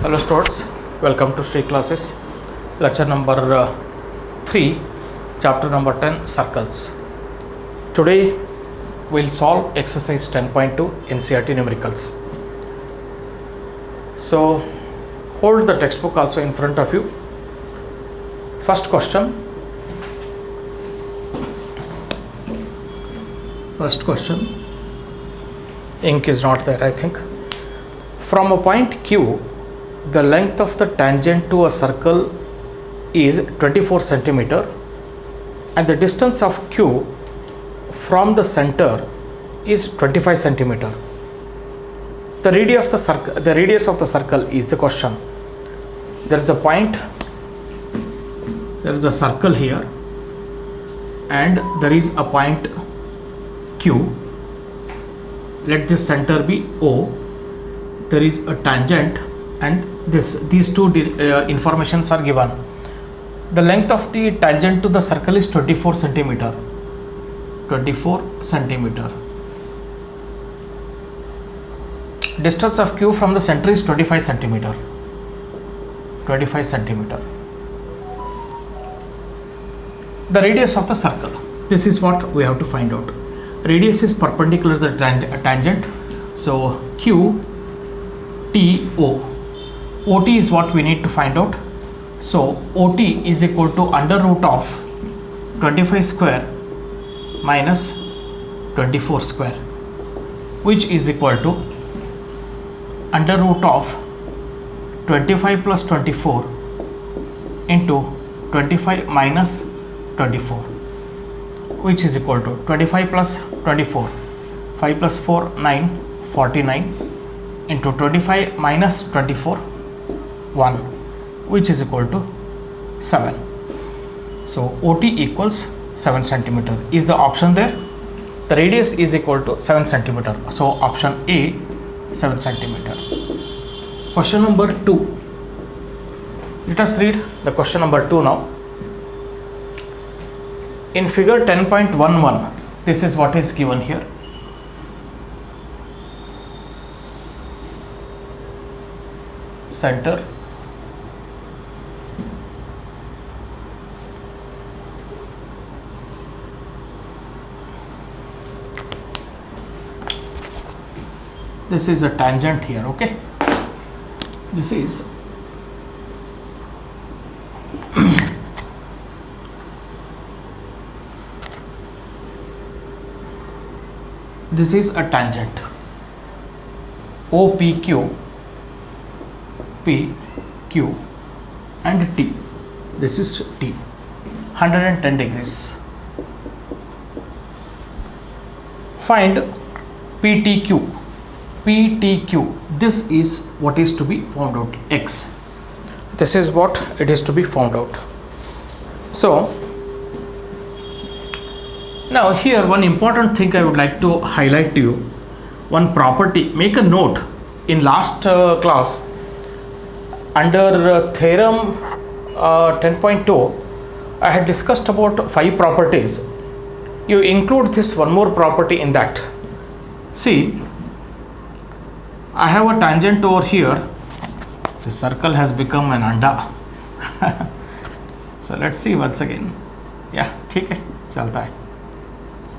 Hello students, welcome to Sri Classes, lecture number 3, chapter number 10, circles. Today we'll solve exercise 10.2 NCERT numericals. So hold the textbook also in front of you. First question. Ink is not there, I think. From a point Q, the length of the tangent to a circle is 24 centimeter and the distance of Q from the center is 25 centimeter. The radius of the circle is the question. There is a point, there is a circle here and there is a point Q. Let this center be O. There is a tangent and these two informations are given. The length of the tangent to the circle is 24 centimeter. 24 centimeter. Distance of Q from the center is 25 centimeter. 25 centimeter. The radius of the circle. This is what we have to find out. Radius is perpendicular to the tangent. So Q T O. OT is what we need to find out. So OT is equal to under root of 25 square minus 24 square, which is equal to under root of 25 plus 24 into 25 minus 24, which is equal to 25 plus 24, 5 plus 4, 9, 49 into 25 minus 24, 1, which is equal to 7. So OT equals 7 centimeter. Is the option there? The radius is equal to 7 centimeter. So option A, 7 centimeter. Question number 2. Let us read the question number 2 now. In figure 10.11, this is what is given here. Center, this is a tangent here, okay? This is this is a tangent OPQ, P, Q and T. This is T, 110 degrees. Find PTQ. PTQ, this is what is to be found out, X. This is what it is to be found out. So now here one important thing I would like to highlight to you, one property. Make a note. In last class under theorem 10.2 I had discussed about 5 properties. You include this one more property in that. See, I have a tangent over here. The circle has become an anda. So let's see once again. Yeah, ठीक है, चलता है.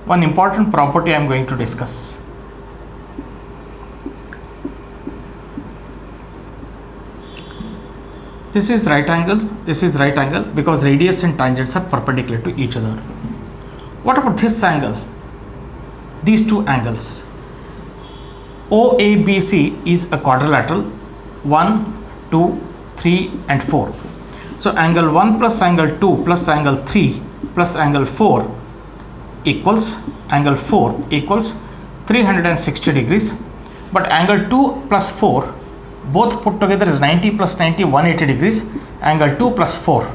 One important property I am going to discuss. This is right angle, this is right angle because radius and tangents are perpendicular to each other. What about this angle? These two angles. OABC is a quadrilateral, 1, 2, 3 and 4. So angle 1 plus angle 2 plus angle 3 plus angle 4 equals, angle 4 equals 360 degrees. But angle 2 plus 4 both put together is 90 plus 90, 180 degrees. Angle 2 plus 4.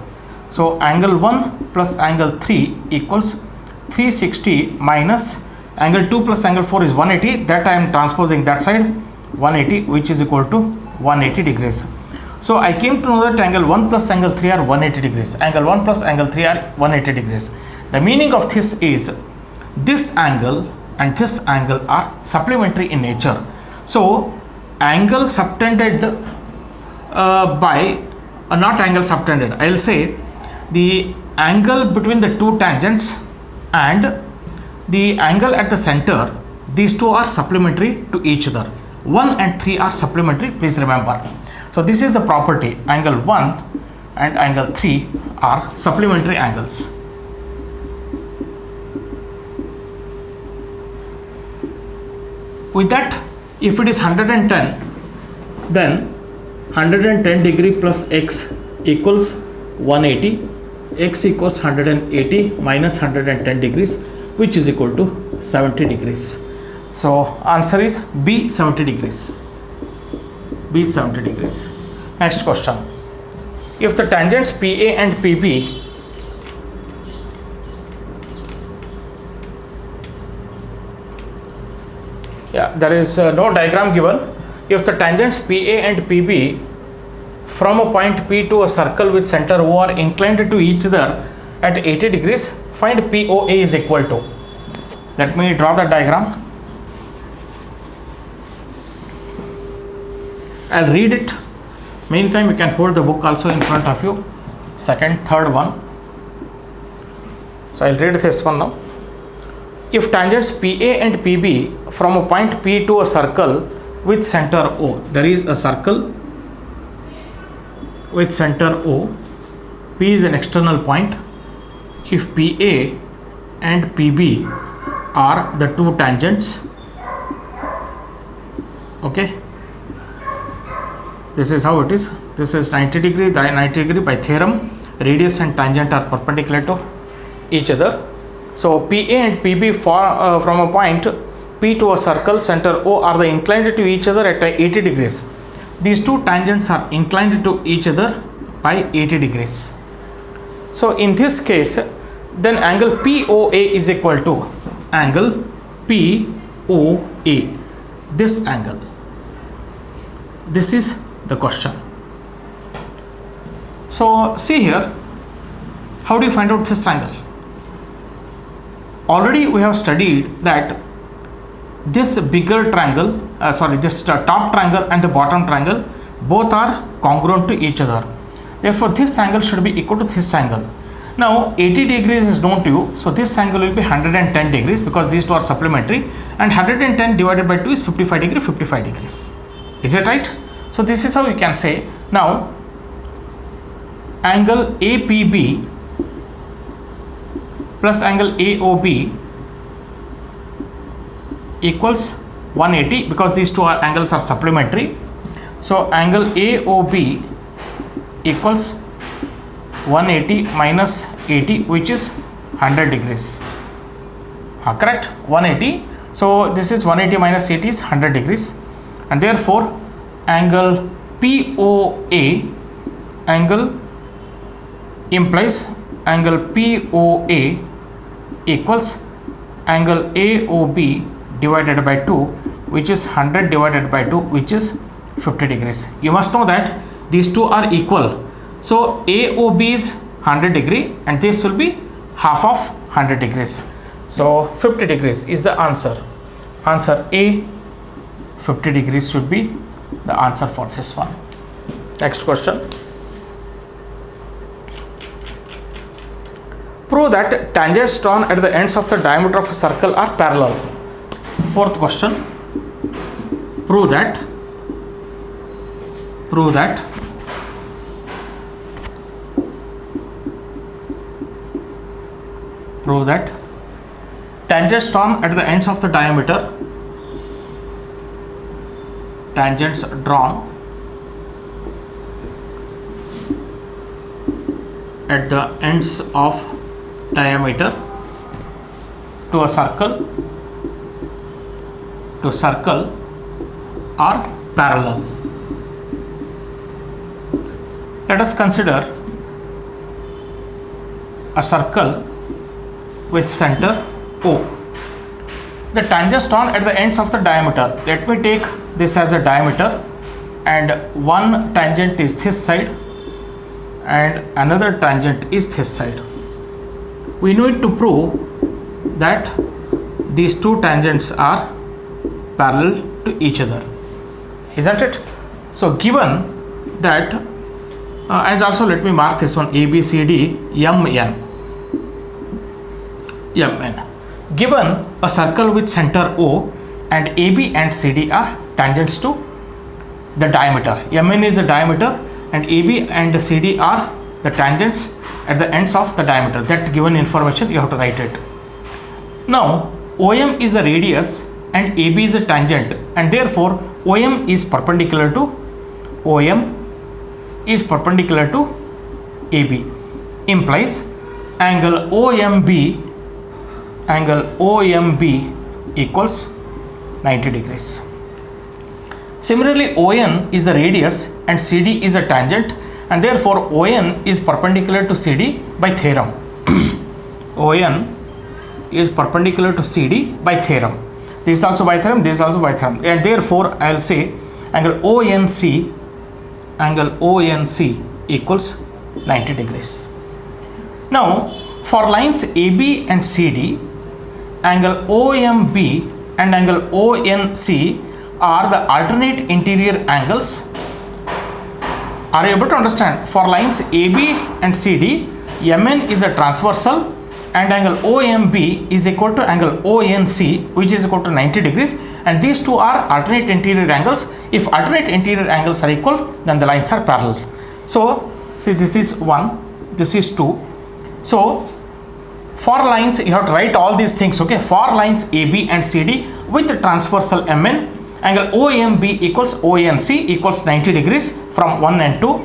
So angle 1 plus angle 3 equals 360 minus angle 2 plus angle 4 is 180. That I am transposing that side, 180, which is equal to 180 degrees. So I came to know that angle 1 plus angle 3 are 180 degrees. Angle 1 plus angle 3 are 180 degrees. The meaning of this is this angle and this angle are supplementary in nature. So angle subtended by not angle subtended. I will say the angle between the two tangents and the angle at the center, these two are supplementary to each other. 1 and 3 are supplementary, please remember. So this is the property, angle 1 and angle 3 are supplementary angles. With that, if it is 110, then 110 degree plus x equals 180, x equals 180 minus 110 degrees, which is equal to 70 degrees. So answer is B, 70 degrees. B, 70 degrees. Next question. If the tangents PA and PB there is no diagram given. If the tangents PA and PB from a point P to a circle with center O are inclined to each other at 80 degrees, find POA is equal to. Let me draw the diagram. I'll read it. Meantime, you can hold the book also in front of you. Second, third one. So I'll read this one now. If tangents PA and PB from a point P to a circle with center O, there is a circle with center O, P is an external point. If PA and PB are the two tangents, okay, this is how it is. This is 90 degree, 90 degree by theorem. Radius and tangent are perpendicular to each other. So PA and PB from a point P to a circle center O are the inclined to each other at 80 degrees. These two tangents are inclined to each other by 80 degrees. So in this case, then angle POA is equal to angle POA, this angle. This is the question. So see here, how do you find out this angle? Already we have studied that this bigger triangle, this top triangle and the bottom triangle, both are congruent to each other. Therefore, this angle should be equal to this angle. Now, 80 degrees is known to you, so this angle will be 110 degrees because these two are supplementary, and 110 divided by 2 is 55 degrees. Is it right? So this is how you can say. Now, angle APB plus angle AOB equals 180 because these two angles are supplementary. So angle AOB equals 180 minus 80, which is 100 degrees. Correct? 180. So this is 180 minus 80 is 100 degrees, and therefore angle POA angle implies angle POA equals angle AOB divided by 2, which is 100 divided by 2, which is 50 degrees. You must know that these two are equal. So AOB is 100 degree and this will be half of 100 degrees. So 50 degrees is the answer. Answer A, 50 degrees should be the answer for this one. Next question. Prove that tangents drawn at the ends of the diameter of a circle are parallel. Fourth question. Prove that tangents drawn at the ends of the diameter, tangents drawn at the ends of diameter to a circle are parallel. Let us consider a circle with center O. The tangents drawn at the ends of the diameter, let me take this as a diameter, and one tangent is this side and another tangent is this side. We need to prove that these two tangents are parallel to each other, isn't it? So given that and also let me mark this one A, B, C, D, M, N. Given a circle with center O and AB and CD are tangents to the diameter. Mn is the diameter and AB and CD are the tangents at the ends of the diameter. That given information you have to write it. Now OM is a radius and AB is a tangent, and therefore OM is perpendicular to AB, implies angle OMB equals 90 degrees. Similarly, ON is the radius and CD is a tangent, and therefore ON is perpendicular to CD by theorem. ON is perpendicular to CD by theorem. This is also by theorem, this is also by theorem, and therefore I will say angle ONC equals 90 degrees. Now for lines AB and CD, angle OMB and angle ONC are the alternate interior angles. Are you able to understand? For lines AB and CD, MN is a transversal and angle OMB is equal to angle ONC, which is equal to 90 degrees, and these two are alternate interior angles. If alternate interior angles are equal, then the lines are parallel. So see, this is 1, this is 2. So for lines you have to write all these things, okay? For lines AB and CD with the transversal MN, angle OMB equals ONC equals 90 degrees from 1 and 2.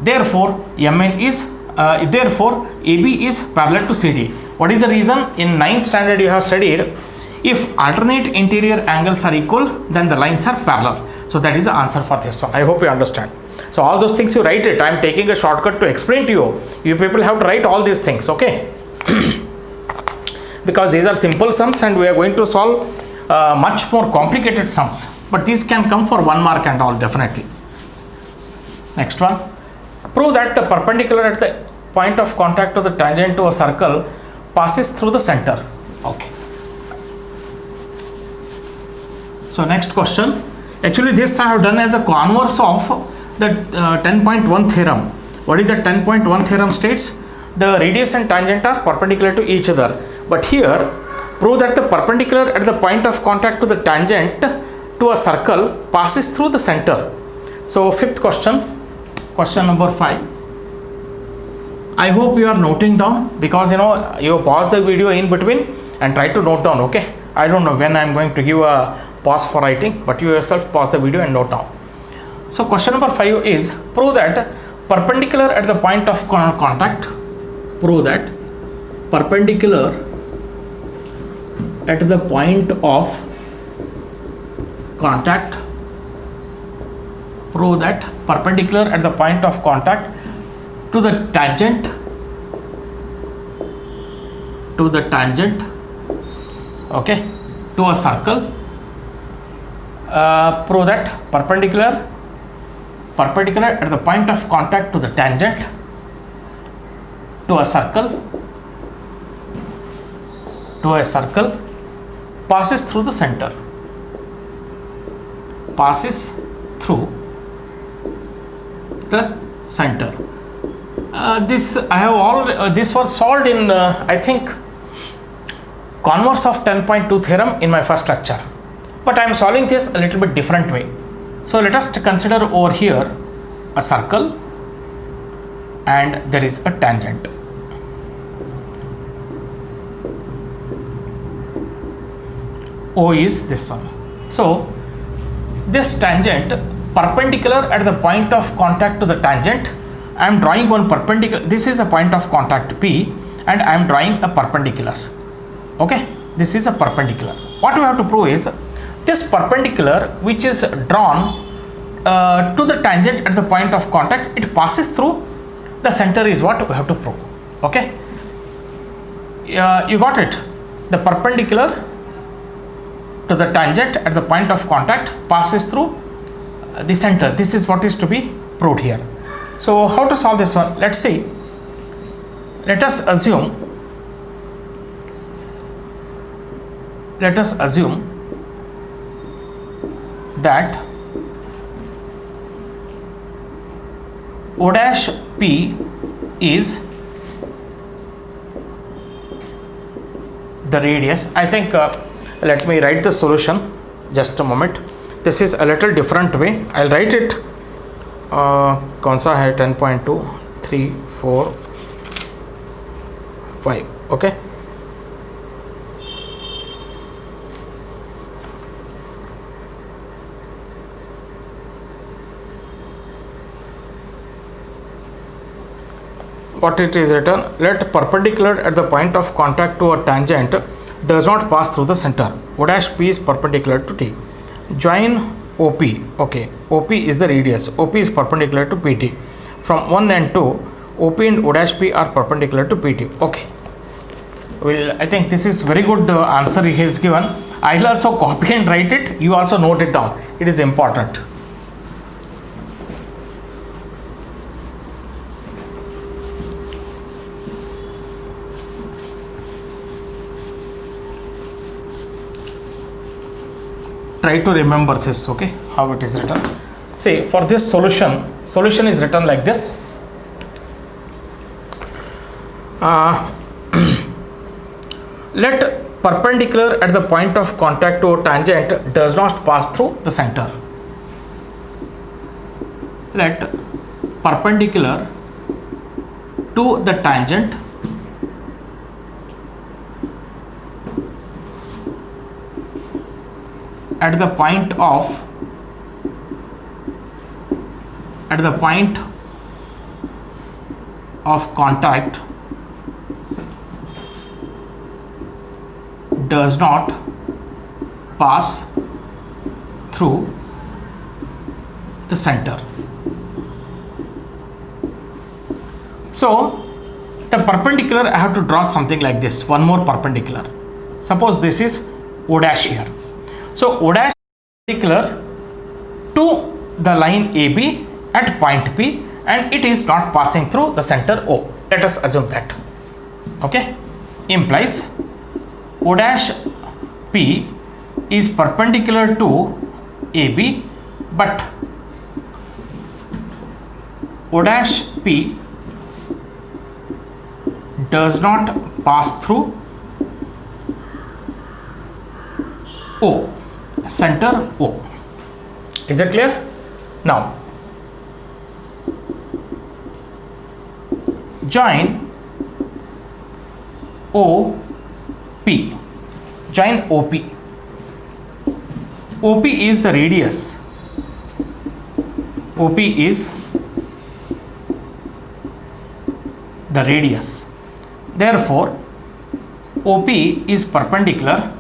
Therefore MN is therefore AB is parallel to CD. What is the reason? In 9th standard you have studied, if alternate interior angles are equal, then the lines are parallel. So that is the answer for this one. I hope you understand. So all those things you write it. I am taking a shortcut to explain to you. You people have to write all these things, okay? Because these are simple sums and we are going to solve much more complicated sums. But these can come for 1 mark and all, definitely. Next one. Prove that the perpendicular at the point of contact to the tangent to a circle passes through the center. Okay. So next question. Actually this I have done as a converse of the 10.1 theorem. What is the 10.1 theorem states? The radius and tangent are perpendicular to each other. But here prove that the perpendicular at the point of contact to the tangent to a circle passes through the center. So fifth question, question number 5. I hope you are noting down, because you know you pause the video in between and try to note down, okay? I don't know when I am going to give a pause for writing, but you yourself pause the video and note down. So question number 5 is prove that perpendicular at the point of contact, prove that perpendicular at the point of contact, prove that perpendicular at the point of contact to the tangent, okay, to a circle. Prove that perpendicular at the point of contact to the tangent to a circle passes through the center, this I have all this was solved in I think converse of 10.2 theorem in my first lecture, but I am solving this a little bit different way. So let us consider over here a circle and there is a tangent. O is this one. So this tangent perpendicular at the point of contact to the tangent, I am drawing one perpendicular. This is a point of contact P and I am drawing a perpendicular. Okay, this is a perpendicular. What we have to prove is this perpendicular which is drawn to the tangent at the point of contact, it passes through the center is what we have to prove. Okay, you got it? The perpendicular to the tangent at the point of contact passes through the center. This is what is to be proved here. So how to solve this one? Let's see. Let us assume that O dash P is the radius. I think let me write the solution, just a moment. This is a little different way. I'll write it. कौन सा है 10.2 3 4 5 okay. What it is written, let perpendicular at the point of contact to a tangent does not pass through the center. O dash P is perpendicular to T. Join OP. Okay, OP is the radius. OP is perpendicular to PT. From 1 and 2, OP and O dash P are perpendicular to PT. Okay. Well, I think this is very good answer he has given. I'll also copy and write it. You also note it down. It is important. Try to remember this, okay, how it is written. Say for this solution is written like this. Let perpendicular at the point of contact to a tangent does not pass through the center. Let perpendicular to the tangent at the point of contact does not pass through the center. So the perpendicular, I have to draw something like this, one more perpendicular. Suppose this is O dash here. So O dash perpendicular to the line AB at point P, and it is not passing through the center O. Let us assume that. Okay, implies O dash P is perpendicular to AB, but O dash P does not pass through O, center O. Is it clear? Now join OP. Join OP. OP is the radius. OP is the radius. Therefore, OP is perpendicular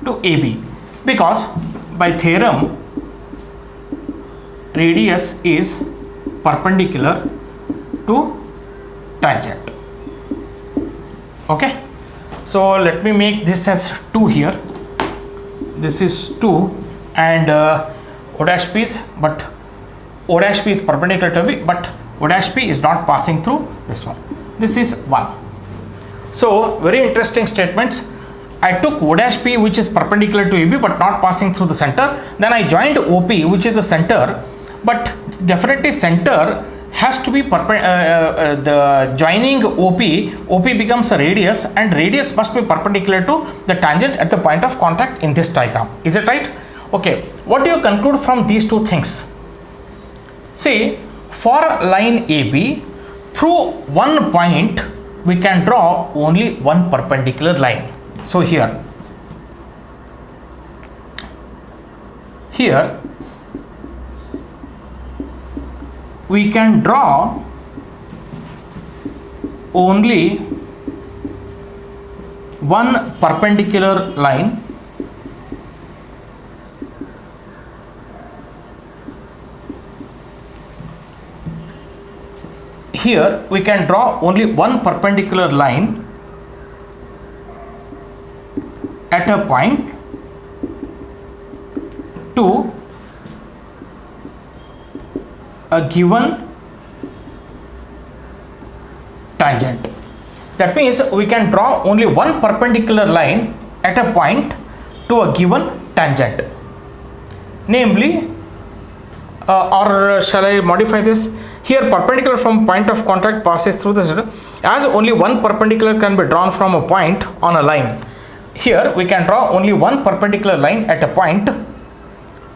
to AB, because by theorem radius is perpendicular to tangent. Okay, so let me make this as 2 here. This is 2 and O dash P is, but O dash P is perpendicular to B, but O dash P is not passing through this one. This is 1. So very interesting statements. I took O dash P which is perpendicular to AB but not passing through the center. Then I joined OP which is the center, but definitely center has to be the joining OP becomes a radius, and radius must be perpendicular to the tangent at the point of contact in this diagram. Is it right? Okay, what do you conclude from these two things? See, for line AB, through one point we can draw only one perpendicular line. So here we can draw only one perpendicular line here we can draw only one perpendicular line at a point to a given tangent. That means we can draw only one perpendicular line at a point to a given tangent. Namely, or shall I modify this? Here perpendicular from point of contact passes through the center, as only one perpendicular can be drawn from a point on a line. Here we can draw only one perpendicular line at a point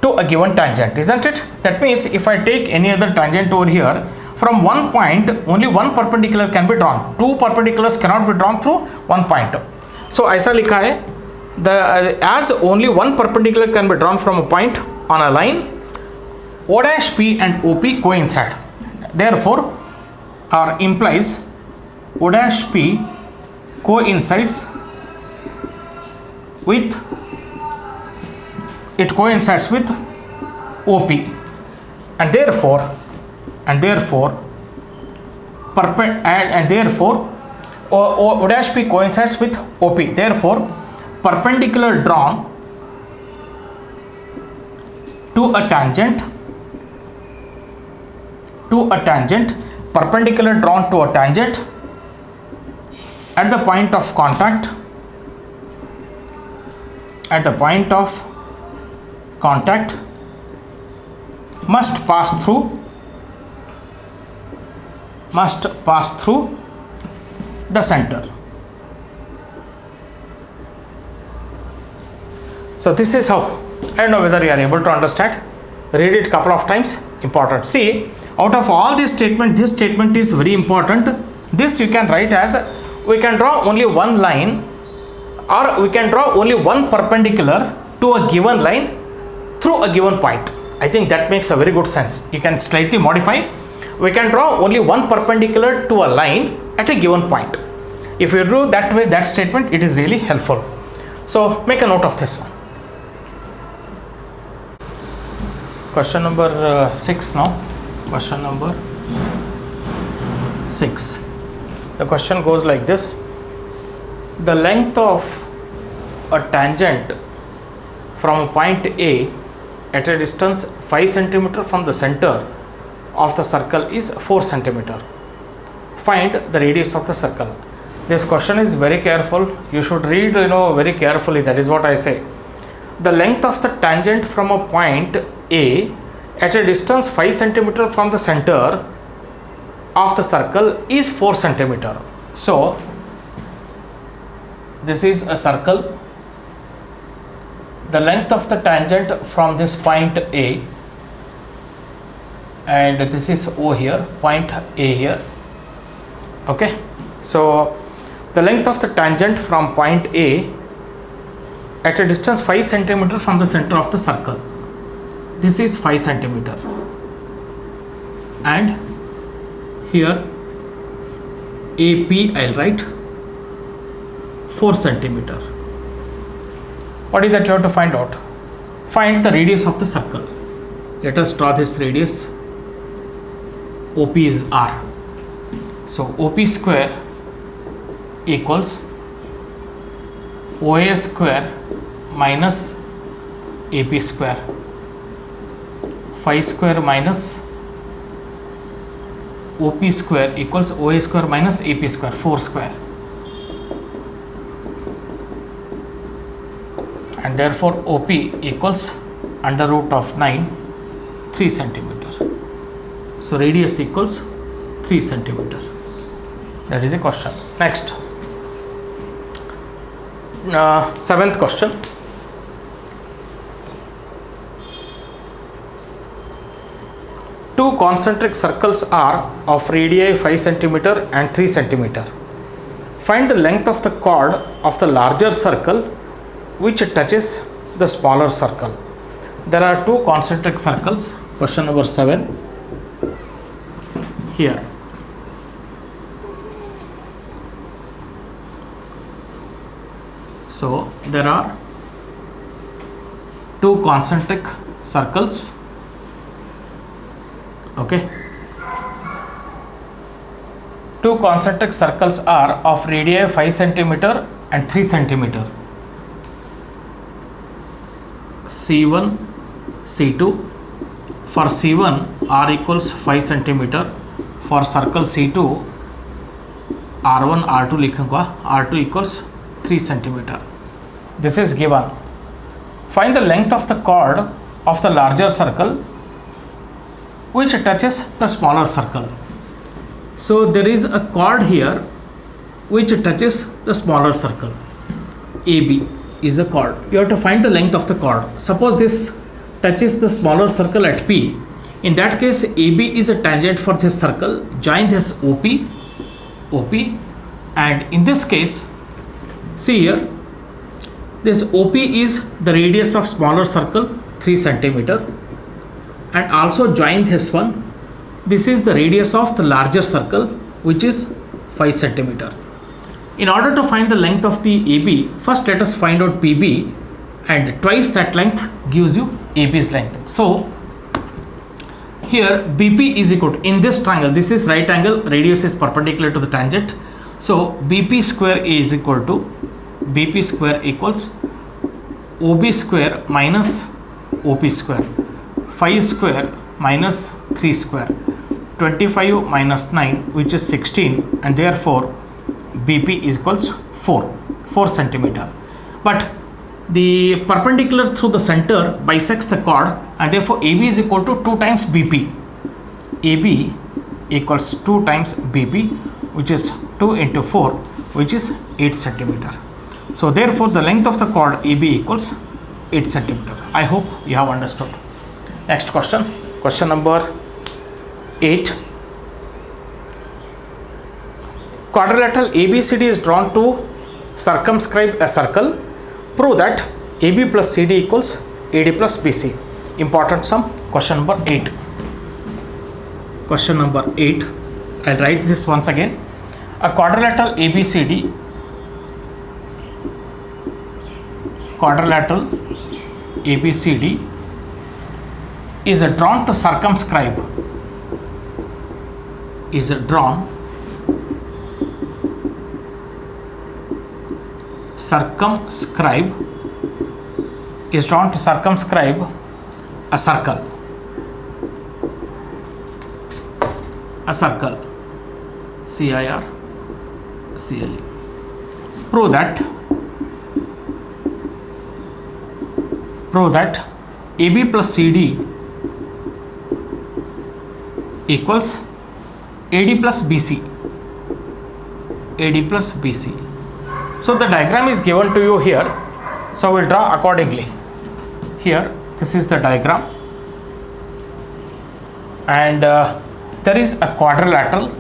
to a given tangent, isn't it? That means if I take any other tangent over here, from one point only one perpendicular can be drawn. Two perpendiculars cannot be drawn through one point. So ऐसा लिखा है, the as only one perpendicular can be drawn from a point on a line, O dash P and OP coincide. Therefore, or implies O dash P coincides with, it coincides with OP, and therefore O dash P coincides with OP. Therefore, perpendicular drawn to a tangent, perpendicular drawn to a tangent at the point of contact, must pass through the center. So this is how. I don't know whether you are able to understand. Read it couple of times. Important. See, out of all this statement is very important. This you can write as, we can draw only one line, or we can draw only one perpendicular to a given line through a given point. I think that makes a very good sense. You can slightly modify. We can draw only one perpendicular to a line at a given point. If you do that way, that statement, it is really helpful. So make a note of this one. Question number 6 now. Question number 6. The question goes like this. The length of a tangent from point A at a distance 5 cm from the center of the circle is 4 cm. Find the radius of the circle. This question is very careful. You should read, very carefully. That is what I say. The length of the tangent from a point A at a distance 5 cm from the center of the circle is 4 cm. So this is a circle. The length of the tangent from this point A, and this is O here, point A here. Okay, so the length of the tangent from point A at a distance 5 cm from the center of the circle, this is 5 cm, and here AP I'll write 4 cm. What is that you have to find out? Find the radius of the circle. Let us draw this radius. OP is R. So OP square equals OA square minus AP square. 5 square minus OP square equals OA square minus AP square, 4 square. And therefore OP equals under root of 9, 3 cm. So radius equals 3 cm. That is the question. Next, 7th question. Two concentric circles are of radii 5 cm and 3 cm. Find the length of the chord of the larger circle which touches the smaller circle. There are two concentric circles. Question number 7 here. So there are two concentric circles. Okay. Two concentric circles are of radii 5 cm and 3 cm. C1, C2. For C1, R equals 5 cm. For circle C2, R1, R2 लिखूंगा. R2 equals 3 cm. This is given. Find the length of the chord of the larger circle which touches the smaller circle. So there is a chord here which touches the smaller circle. AB is a chord. You have to find the length of the chord. Suppose this touches the smaller circle at P. In that case, AB is a tangent for this circle. Join this OP, and in this case, see here, this OP is the radius of smaller circle 3 centimeter, and also join this one. This is the radius of the larger circle, which is 5 centimeter. In order to find the length of the AB, first let us find out PB, and twice that length gives you AB's length. So here BP is equal to, in this triangle, this is right angle, radius is perpendicular to the tangent. So BP square A is equal to, BP square equals OB square minus OP square, 5 square minus 3 square, 25 minus 9, which is 16, and therefore BP is equals 4 centimeter. But the perpendicular through the center bisects the chord, and therefore AB is equal to 2 times BP. AB equals 2 times BP, which is 2 into 4, which is 8 centimeter. So therefore the length of the chord AB equals 8 centimeter. I hope you have understood. Next question, question number 8. Quadrilateral ABCD is drawn to circumscribe a circle. Prove that AB plus CD equals AD plus BC. Important sum. Question number 8. Question number 8. I'll write this once again. A quadrilateral ABCD, is drawn to circumscribe, circumscribe a circle, CIRCLE. Prove that AB plus CD equals AD plus BC. So the diagram is given to you here. So we'll draw accordingly. Here, this is the diagram, and there is a quadrilateral.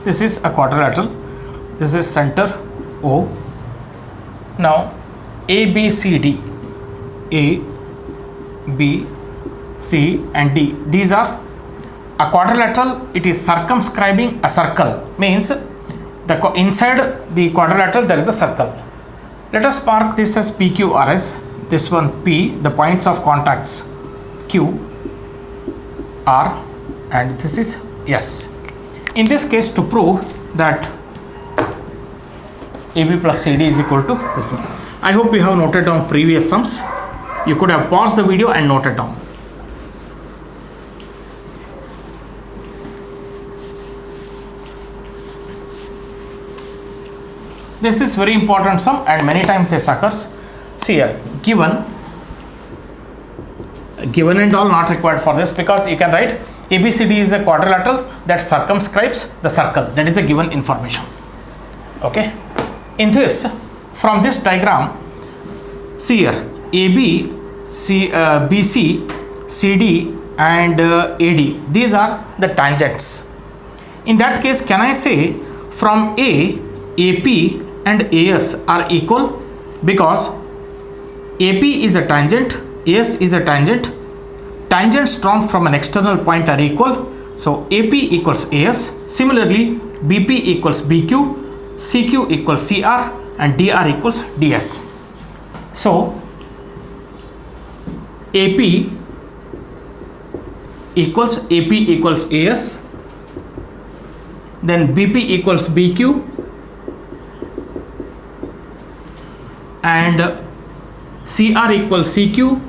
This is a quadrilateral. This is center O. Now ABCD, A, B, C and D, these are a quadrilateral. It is circumscribing a circle, means the inside the quadrilateral there is a circle. Let us mark this as PQRS. This one P, the points of contacts Q, R, and this is S. In this case, to prove that AB plus CD is equal to this one. I hope you have noted down previous sums. You could have paused the video and noted down. This is very important sum, and many times this occurs. See here, given and all not required for this, because you can write ABCD is a quadrilateral that circumscribes the circle. That is the given information. Okay. In this, from this diagram, see here, AB, BC, CD and AD. These are the tangents. In that case, can I say from A, AP and AS are equal? Because AP is a tangent, AS is a tangent. Tangents drawn from an external point are equal. So AP equals AS. Similarly, BP equals BQ, CQ equals CR and DR equals DS. So AP equals AS, then BP equals BQ and CR equals CQ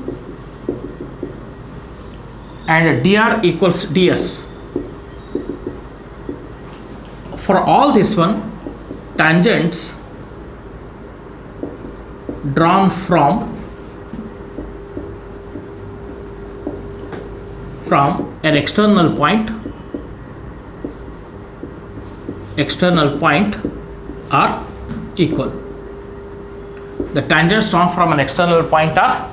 and dr equals ds. For all this one, tangents drawn from an external point are equal. The tangents drawn from an external point are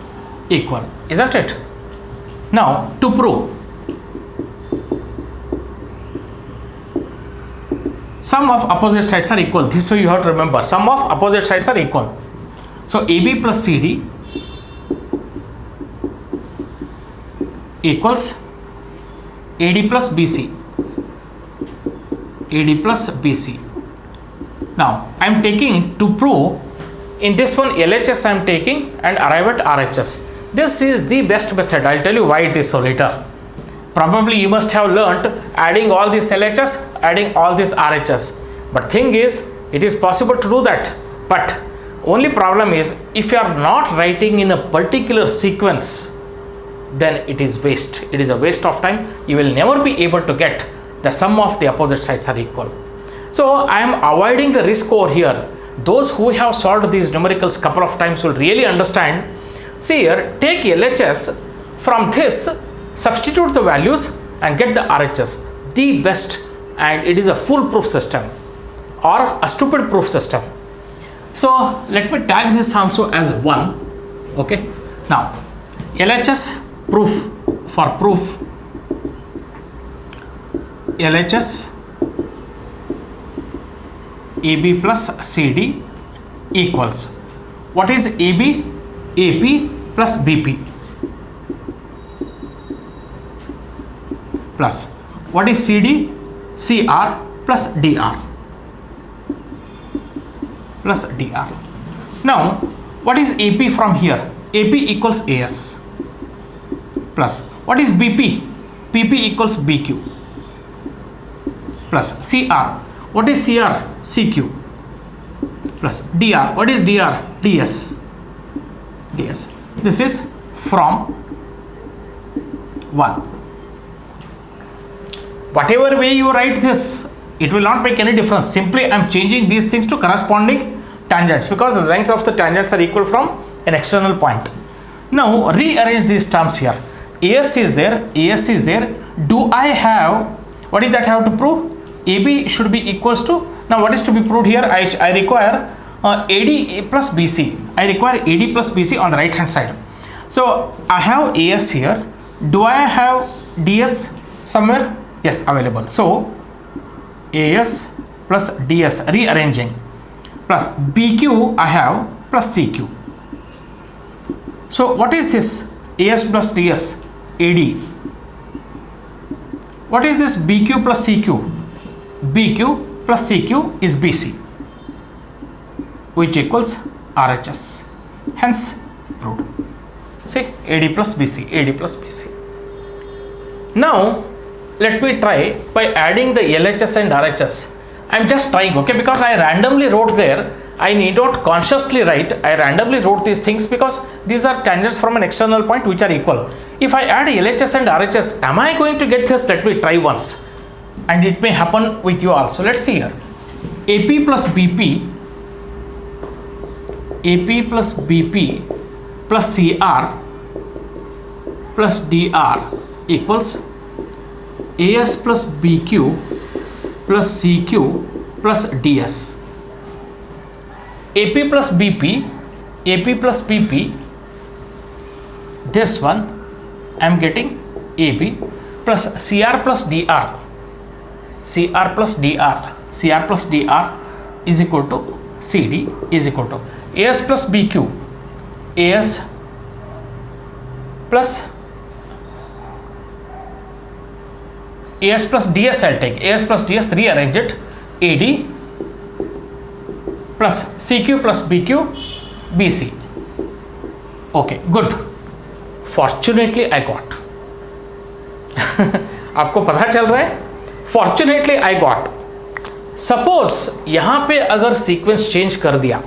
equal, isn't it? Now, to prove, sum of opposite sides are equal. This way you have to remember, sum of opposite sides are equal. So AB plus CD equals AD plus BC. AD plus BC. Now I am taking, to prove, in this one LHS I am taking and arrive at RHS. This is the best method. I'll tell you why it is so later. Probably you must have learnt adding all these LHS, adding all these RHS. But thing is, it is possible to do that. But only problem is, if you are not writing in a particular sequence, then it is waste. It is a waste of time. You will never be able to get the sum of the opposite sides are equal. So I am avoiding the risk over here. Those who have solved these numericals couple of times will really understand. See here, take LHS, from this substitute the values and get the RHS. The best, and it is a foolproof system or a stupid proof system. So let me tag this also as 1. Okay. Now LHS proof, for proof, LHS AB plus CD equals, what is AB? AP plus BP plus, what is CD? CR plus DR plus DR. Now what is AP from here? AP equals AS plus, what is BP? BP equals BQ plus CR, what is CR? CQ plus DR, what is DR? DS. This is from 1. Whatever way you write this, it will not make any difference. Simply I am changing these things to corresponding tangents, because the lengths of the tangents are equal from an external point. Now rearrange these terms here. AS is there, AS is there. Do I have, what is that I have to prove? AB should be equals to, now what is to be proved here? I require AD plus BC. I require AD plus BC on the right hand side. So I have AS here. Do I have DS somewhere? Yes, available. So AS plus DS, rearranging, plus BQ I have plus CQ. So what is this? AS plus DS, AD. What is this BQ plus CQ? BQ plus CQ is BC, which equals RHS. Hence proved. See, AD plus BC, AD plus BC. Now let me try by adding the LHS and RHS. I am just trying, okay, because I randomly wrote there. I need not consciously write. I randomly wrote these things because these are tangents from an external point which are equal. If I add LHS and RHS, am I going to get this? Let me try once. And it may happen with you also. Let's see here. AP plus BP, AP plus BP plus CR plus DR equals AS plus BQ plus CQ plus DS. AP plus BP, AP plus BP, this one I am getting AB plus CR plus DR. CR plus DR, CR plus DR is equal to CD is equal to AS plus BQ, AS plus DS. I'll take AS plus DS, rearrange it, AD plus CQ plus BQ, BC. Okay, good. Fortunately I got. आपको पता चल रहा है? Fortunately I got. Suppose यहाँ पे अगर sequence change कर दिया,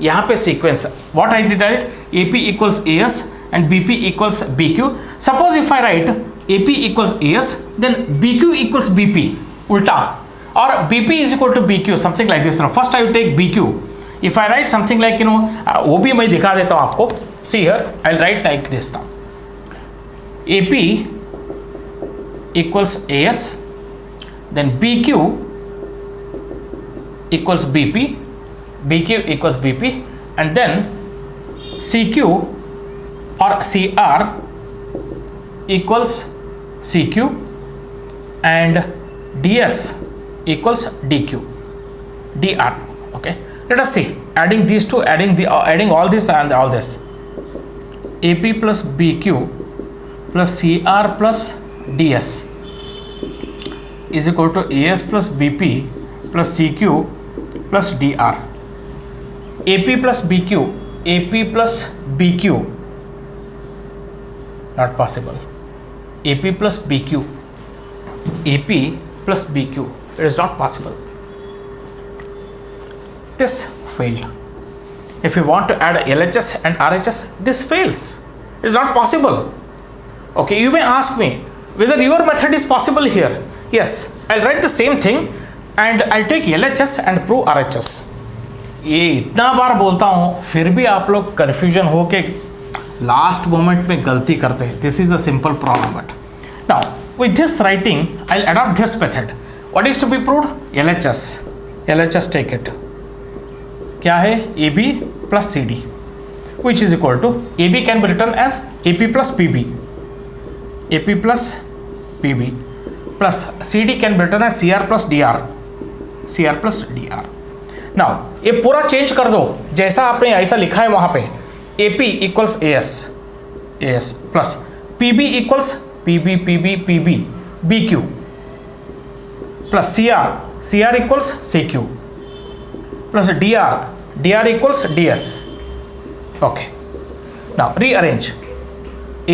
यहाँ पे sequence, what I did, AP equals AS and BP equals BQ. Suppose if I write AP equals AS, then BQ equals BP, ulta, or BP is equal to BQ, something like this. Now first I will take BQ. If I write something like वो भी मैं दिखा देता हूँ आपको. See here, I'll write like this now. AP equals AS, then BQ equals BP, BQ equals BP, and then CQ or CR equals CQ, and DS equals DQ, DR. Okay, let us see, adding these two, adding all this and all this. AP plus BQ plus CR plus DS is equal to AS plus BP plus CQ plus DR. AP plus BQ, AP plus BQ, not possible. AP plus BQ, AP plus BQ, it is not possible. This failed. If you want to add LHS and RHS, this fails. It is not possible. Okay, you may ask me whether your method is possible here. Yes, I'll write the same thing and I'll take LHS and prove RHS. ये इतना बार बोलता हूँ फिर भी आप लोग confusion हो के लास्ट मोमेंट में गलती करते हैं. This is a simple problem. But now with this writing I will adopt this method. What is to be proved? LHS. LHS take it. क्या है? AB plus CD, which is equal to AB can be written as AP plus PB, AP plus PB plus CD can be written as CR plus DR, CR plus DR. Now ये पूरा change कर दो जैसा आपने ऐसा लिखा है वहाँ पे. AP equals AS plus PB equals PB BQ plus CR equals CQ plus DR equals DS. Okay, now rearrange.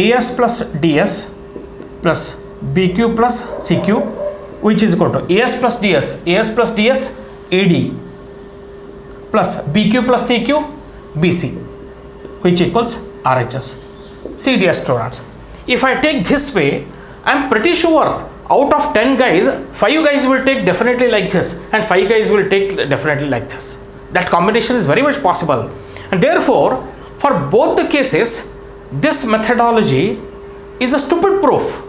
AS plus DS plus BQ plus CQ which is equal to AS plus DS AD plus BQ plus CQ BC, which equals RHS. See dear students, if I take this way, I am pretty sure out of 10 guys, 5 guys will take definitely like this and 5 guys will take definitely like this. That combination is very much possible, and therefore for both the cases this methodology is a stupid proof.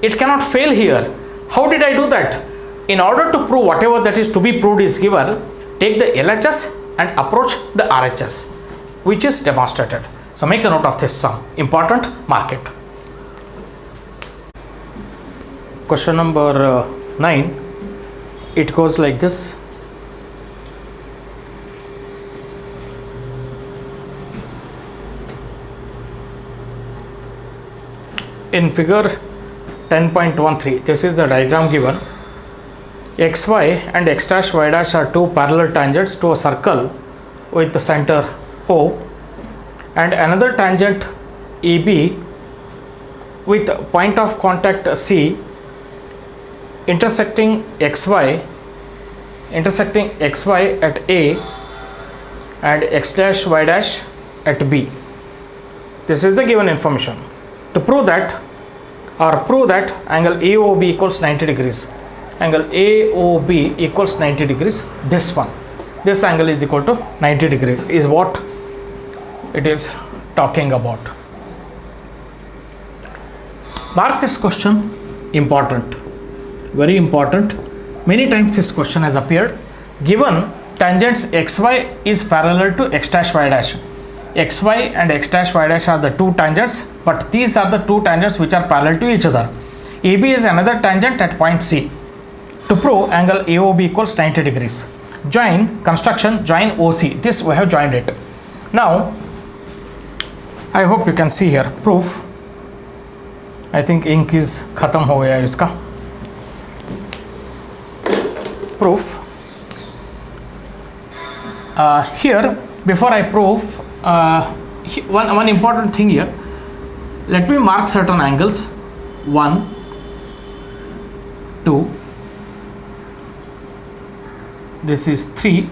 It cannot fail here. How did I do that? In order to prove whatever that is to be proved is given, take the LHS and approach the RHS, which is demonstrated. So make a note of this sum. Important, mark it. Question number 9. It goes like this. In figure 10.13, this is the diagram given. XY and X dash Y dash are two parallel tangents to a circle with the center O, and another tangent AB with point of contact C intersecting XY at A and X dash Y dash at B. This is the given information. To prove that angle AOB equals 90 degrees. Angle AOB equals 90 degrees. This angle is equal to 90 degrees is what it is talking about. Mark this question important, very important. Many times this question has appeared. Given tangents XY is parallel to X dash Y dash. XY and X dash Y dash are the two tangents, but these are the two tangents which are parallel to each other. AB is another tangent at point C. To prove angle AOB equals 90 degrees, join OC. This we have joined it. Now I hope you can see here proof. I think ink is khatam ho gaya iska. Proof. Here before I prove, one important thing here. Let me mark certain angles. 1, 2. This is 3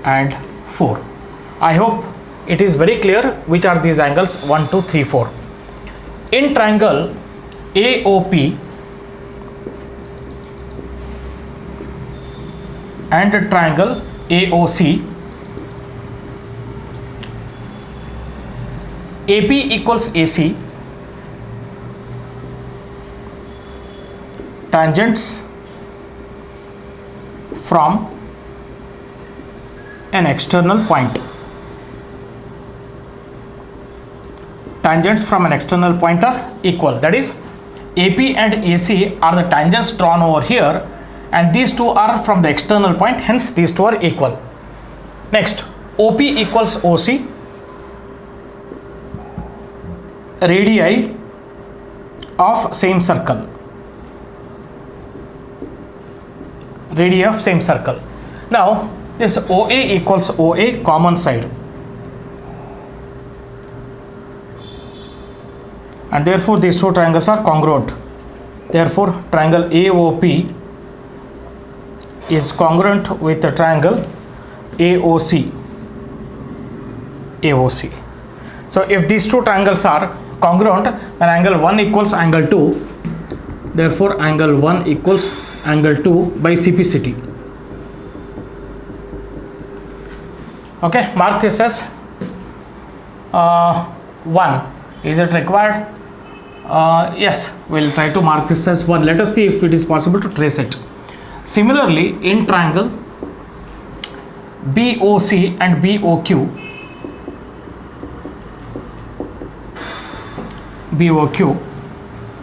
and 4. I hope it is very clear which are these angles 1, 2, 3, 4. In triangle AOP and triangle AOC, AP equals AC, tangents from an external point. Tangents from an external point are equal. That is, AP and AC are the tangents drawn over here, and these two are from the external point, hence these two are equal. Next, OP equals OC, radii of same circle. Radii of same circle. Now, this OA equals OA, common side. And therefore, these two triangles are congruent. Therefore, triangle AOP is congruent with the triangle AOC. AOC. So, if these two triangles are congruent, then angle 1 equals angle 2. Therefore, angle 1 equals angle 2 by CPCT. Okay, mark this as 1. Is it required? Yes, we'll try to mark this as 1. Let us see if it is possible to trace it. Similarly, in triangle BOC and BOQ,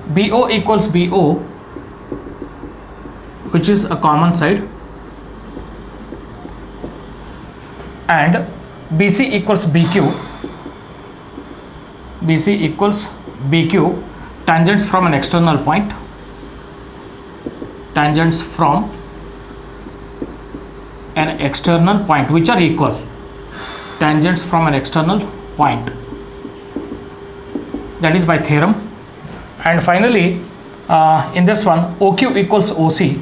BO equals BO, which is a common side, and BC equals BQ, BC equals BQ, tangents from an external point, tangents from an external point, which are equal, tangents from an external point, that is by theorem. And finally, in this one, OQ equals OC,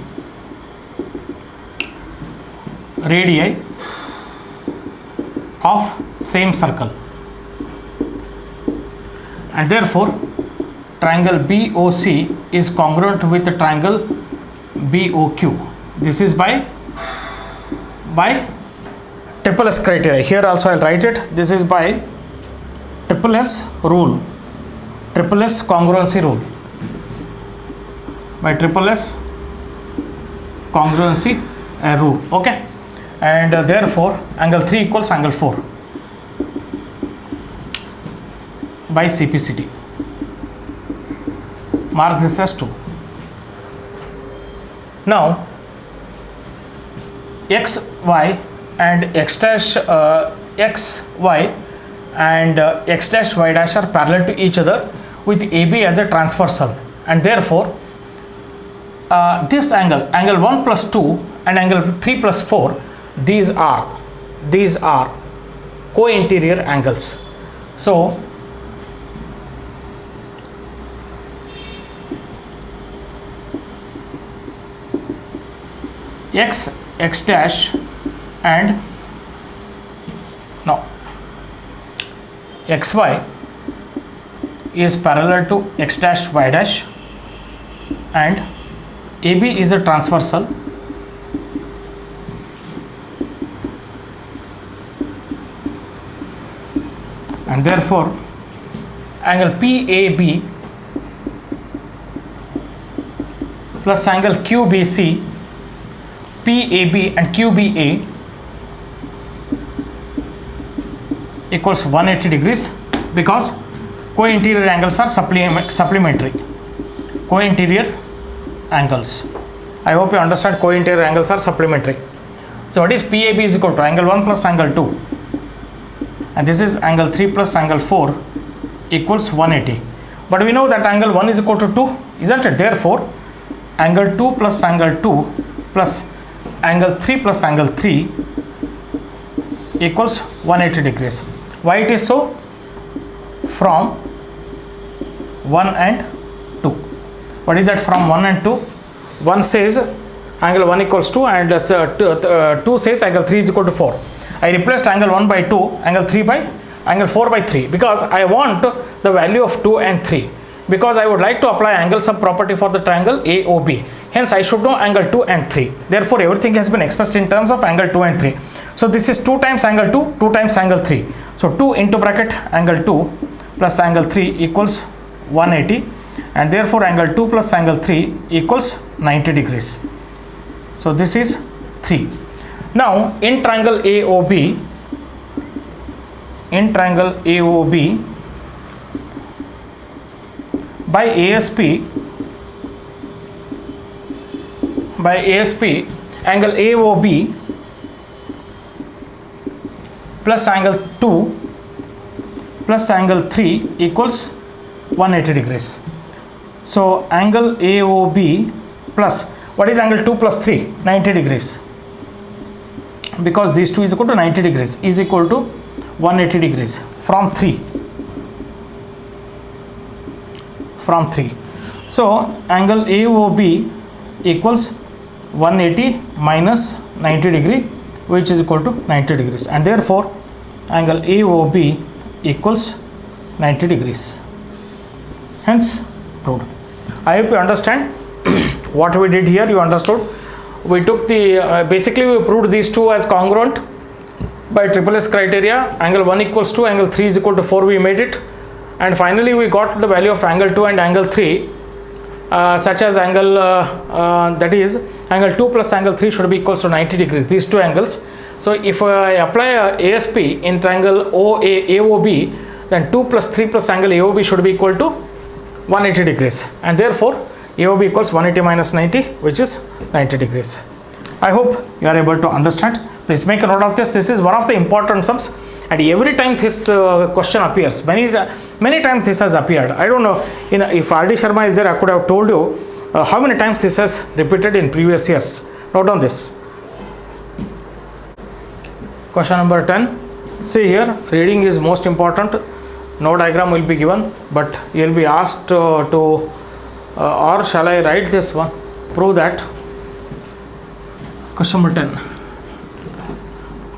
radii of same circle, and therefore triangle BOC is congruent with the triangle BOQ. This is by triple S criteria. Here also I'll write it. This is by triple S rule, triple S congruency rule, by triple S congruency rule. Okay, and therefore angle 3 equals angle 4 by CPCT. Mark this as 2. Now, x, y and x dash x, y and x dash y dash are parallel to each other with AB as a transversal, and therefore this angle 1 plus 2 and angle 3 plus 4, these are co-interior angles. So x dash and xy is parallel to x dash y dash, and AB is a transversal, and therefore angle PAB plus angle QBC, PAB and QBA equals 180 degrees, because co-interior angles are supplementary. Co-interior angles, I hope you understand, co-interior angles are supplementary. So what is PAB is equal to angle 1 plus angle 2, and this is angle 3 plus angle 4 equals 180. But we know that angle 1 is equal to 2, isn't it? Therefore angle 2 plus angle 2 plus angle 3 plus angle 3 equals 180 degrees. Why it is so? From 1 and 2. What is that from 1 and 2? 1 says angle 1 equals 2 and 2 says angle 3 is equal to 4. I replaced angle 1 by 2, angle 3 by angle 4 by 3, because I want the value of 2 and 3, because I would like to apply angle sum property for the triangle AOB. Hence I should know angle 2 and 3. Therefore everything has been expressed in terms of angle 2 and 3. So this is 2 times angle 2, 2 times angle 3. So 2 into bracket angle 2 plus angle 3 equals 180, and therefore angle 2 plus angle 3 equals 90 degrees. So this is 3. Now in triangle AOB, by ASP angle AOB plus angle 2 plus angle 3 equals 180 degrees. So angle AOB plus, what is angle 2 plus 3? 90 degrees, because these two is equal to 90 degrees, is equal to 180 degrees from 3. So angle AOB equals 180 minus 90 degree, which is equal to 90 degrees, and therefore angle AOB equals 90 degrees. Hence proved. I hope you understand what we did here. You understood. We took the basically we proved these two as congruent by triple S criteria. Angle 1 equals 2, angle 3 is equal to 4, we made it, and finally we got the value of angle 2 and angle 3, such as angle that is angle 2 plus angle 3 should be equals to 90 degrees, these two angles. So if I apply ASP in triangle AOB, then 2 plus 3 plus angle AOB should be equal to 180 degrees, and therefore AOB equals 180 minus 90, which is 90 degrees. I hope you are able to understand. Please make a note of this. This is one of the important sums, and every time this question appears, many times this has appeared. I don't know, if RD Sharma is there, I could have told you how many times this has repeated in previous years. Note on this. Question number 10. See here, reading is most important. No diagram will be given, but you will be asked to or shall I write this one? Prove that. Question number 10.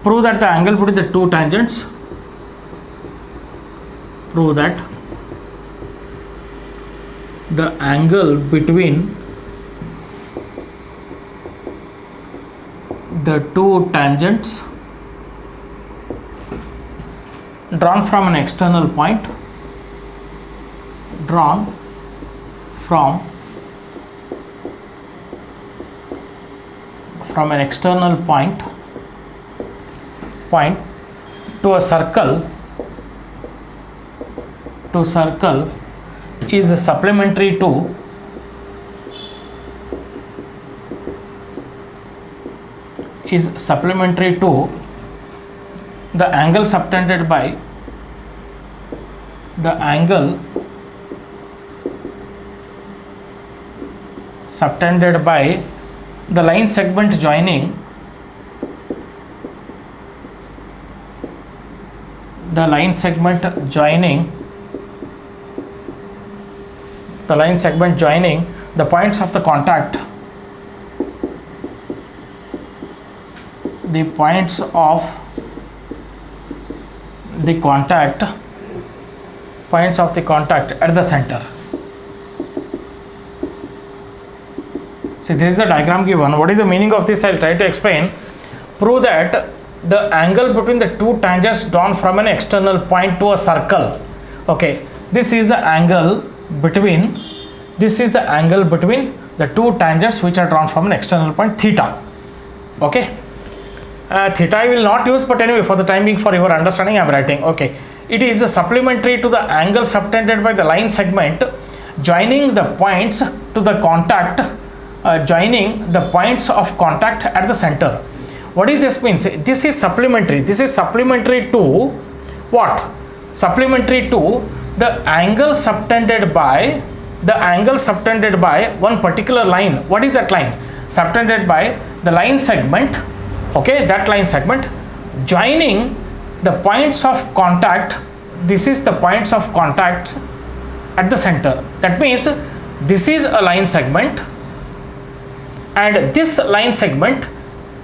Prove that the angle between the two tangents. Prove that the angle between the two tangents drawn from an external point, from an external point to a circle is supplementary to the angle subtended by the line segment joining the points of the contact, points of the contact at the center. See, this is the diagram given. What is the meaning of this? I will try to explain. Prove that the angle between the two tangents drawn from an external point to a circle. Okay, this is the angle between the two tangents which are drawn from an external point, theta. Okay, theta I will not use, but anyway, for the time being, for your understanding, I am writing. Okay, it is supplementary to the angle subtended by the line segment joining the points to the contact, joining the points of contact at the center. What is this means? This is supplementary. This is supplementary to what? Supplementary to the angle subtended by one particular line. What is that line? Subtended by the line segment. Okay, that line segment joining the points of contact. This is the points of contact at the center. That means this is a line segment, and this line segment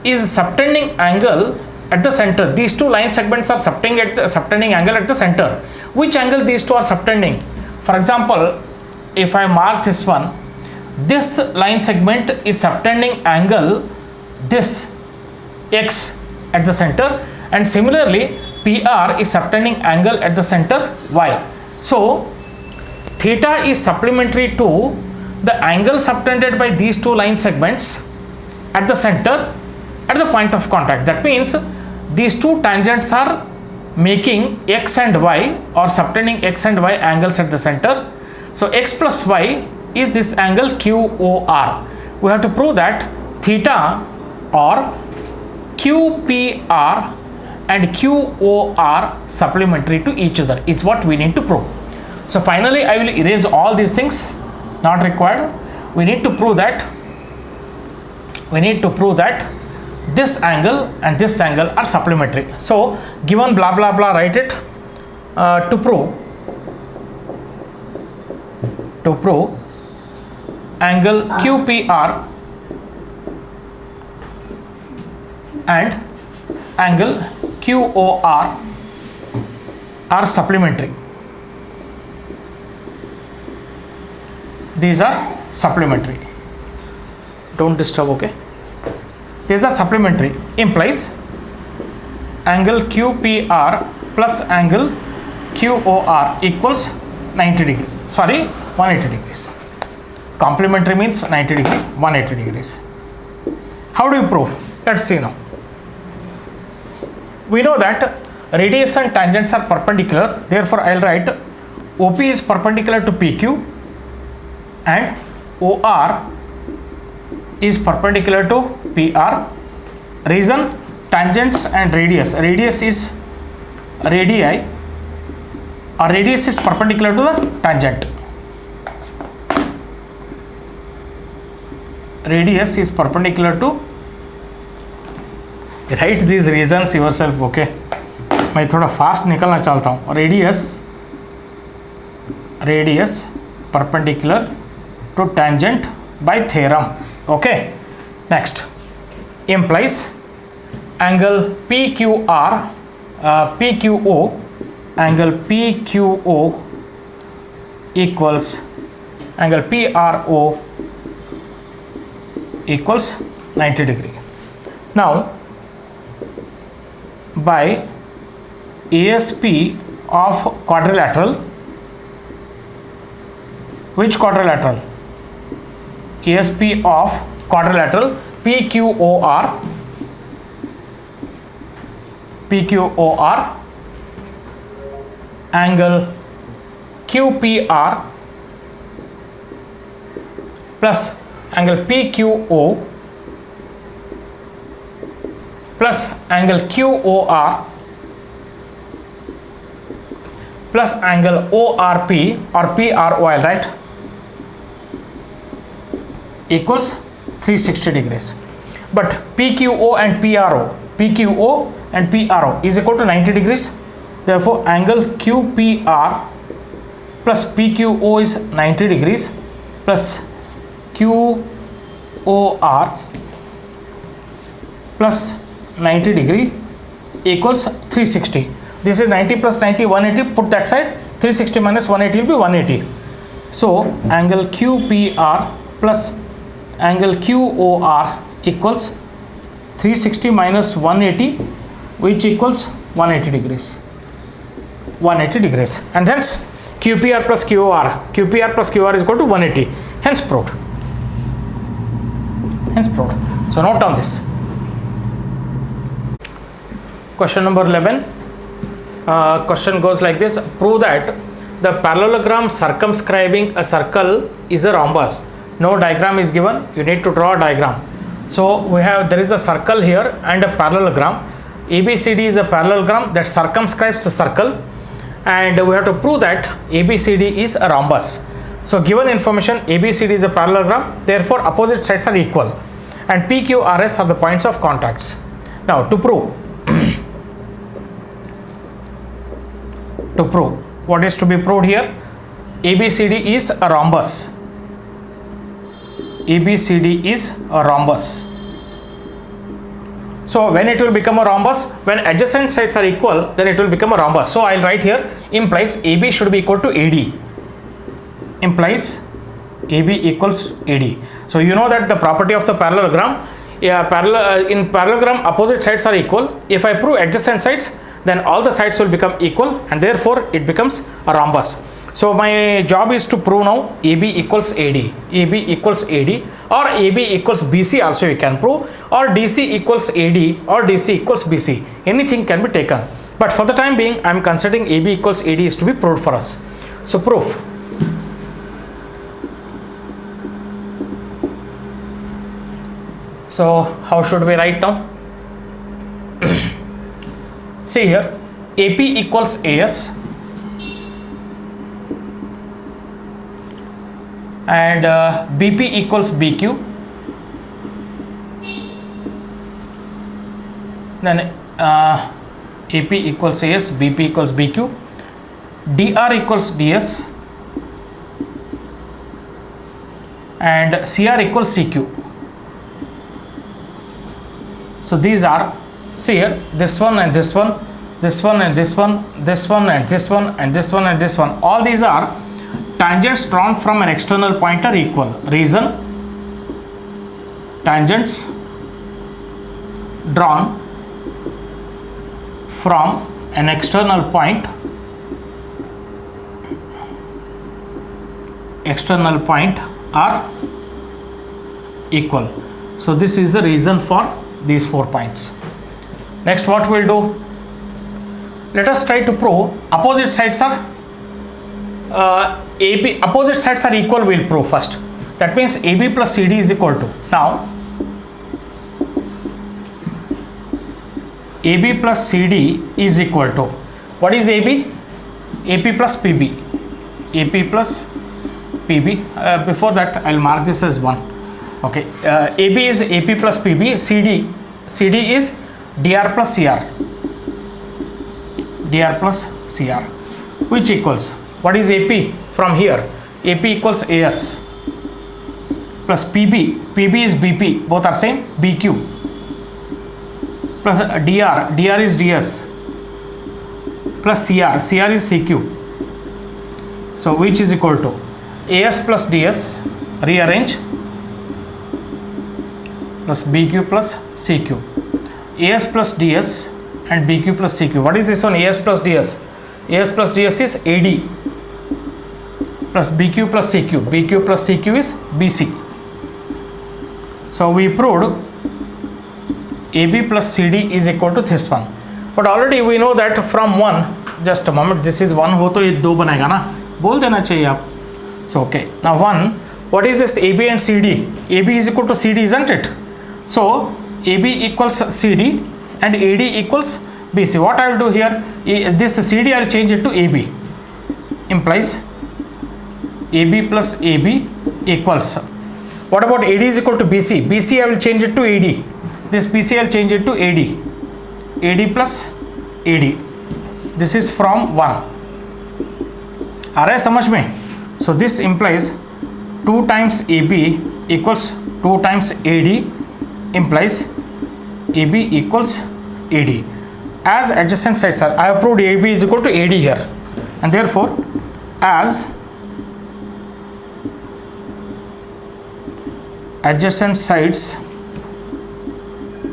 is subtending angle at the center. These two line segments are subtending angle at the center. Which angle these two are subtending? For example, if I mark this one, this line segment is subtending angle this x at the center, and similarly PR is subtending angle at the center y. So theta is supplementary to the angle subtended by these two line segments at the center at the point of contact. That means these two tangents are making x and y, or subtending x and y angles at the center. So x plus y is this angle QOR. We have to prove that theta or QPR and QOR supplementary to each other. It's what we need to prove. So finally I will erase all these things, not required. We need to prove that this angle and this angle are supplementary. So given blah blah blah, write it. To prove angle QPR and angle QOR are supplementary. These are supplementary. Don't disturb, okay? These are supplementary, implies angle QPR plus angle QOR equals 90 degree. Sorry, 180 degrees. Complementary means 90 degree, 180 degrees. How do you prove? Let's see now. We know that radius and tangents are perpendicular. Therefore, I will write OP is perpendicular to PQ and OR is perpendicular to PR. Reason, tangents and radius. Radius is radii, or radius is perpendicular to the tangent. Radius is perpendicular to, write these reasons yourself, okay? मैं थोड़ा fast निकलना चाहता हूँ. Radius perpendicular to tangent by theorem. Okay, next, implies angle PQO, angle PQO equals angle PRO equals 90 degree. Now by ASP of quadrilateral, which quadrilateral? ASP of quadrilateral PQOR angle QPR plus angle PQO plus angle QOR plus angle ORP or PRO, right, equals 360 degrees. But PQO and PRO is equal to 90 degrees. Therefore, angle QPR plus PQO is 90 degrees plus QOR plus 90 degree equals 360. This is 90 plus 90, 180. Put that side. 360 minus 180 will be 180. So angle QPR plus angle QOR equals 360 minus 180, which equals 180 degrees. 180 degrees. And hence QPR plus QOR is equal to 180. Hence proved. So note down this. Question number 11. Question goes like this. Prove that the parallelogram circumscribing a circle is a rhombus. No diagram is given. You need to draw a diagram. So there is a circle here and a parallelogram. ABCD is a parallelogram that circumscribes a circle, and we have to prove that ABCD is a rhombus. So given information, ABCD is a parallelogram, therefore opposite sides are equal, and PQRS are the points of contacts. Now to prove what is to be proved here, ABCD is a rhombus. ABCD is a rhombus. So when it will become a rhombus? When adjacent sides are equal, then it will become a rhombus. So I'll write here, implies AB should be equal to AD. Implies AB equals AD. So you know that the property of the parallelogram, in parallelogram opposite sides are equal. If I prove adjacent sides, then all the sides will become equal and therefore it becomes a rhombus. So my job is to prove now AB equals AD, AB equals AD, or AB equals BC also you can prove, or DC equals AD or DC equals BC. Anything can be taken. But for the time being, I am considering AB equals AD is to be proved for us. So proof. So how should we write now? See here, AP equals AS and BP equals BQ, then AP equals AS, BP equals BQ, DR equals DS and CR equals CQ. So these are, see here, this one and this one, this one and this one, this one and this one and this one and this one, all these are tangents drawn from an external point are equal. Reason, tangents drawn from an external point are equal. So this is the reason for these 4 points. Next, what we'll do? Let us try to prove opposite sides are opposite sides are equal. We'll prove first. That means AB plus CD is equal to, now AB plus CD is equal to, what is AB? AP plus PB. AP plus PB. Before that, I'll mark this as 1. Okay. AB is AP plus PB. CD is DR plus CR. DR plus CR, which equals, what is AP from here? AP equals AS plus PB. PB is BP. Both are same. BQ plus DR. DR is DS plus CR. CR is CQ. So which is equal to AS plus DS, rearrange, plus BQ plus CQ. AS plus DS and BQ plus CQ. What is this one? AS plus DS. AS plus DS is AD plus BQ plus CQ. BQ plus CQ is BC. So we proved AB plus CD is equal to this one. But already we know that from 1, just a moment, this is 1 हो तो ये 2 बनेगा ना, बोल देना चाहिए आप. So okay, now 1, what is this AB and CD? AB is equal to CD, isn't it? So AB equals CD and AD equals BC. What I will do here, this CD I will change it to AB. Implies AB plus AB equals, what about AD is equal to BC? BC I will change it to AD. This BC I will change it to AD. AD plus AD. This is from 1. आ रहा है समझ में? So this implies 2 times AB equals 2 times AD, implies AB equals AD. As adjacent sides are, I have proved AB is equal to AD here, and therefore as adjacent sides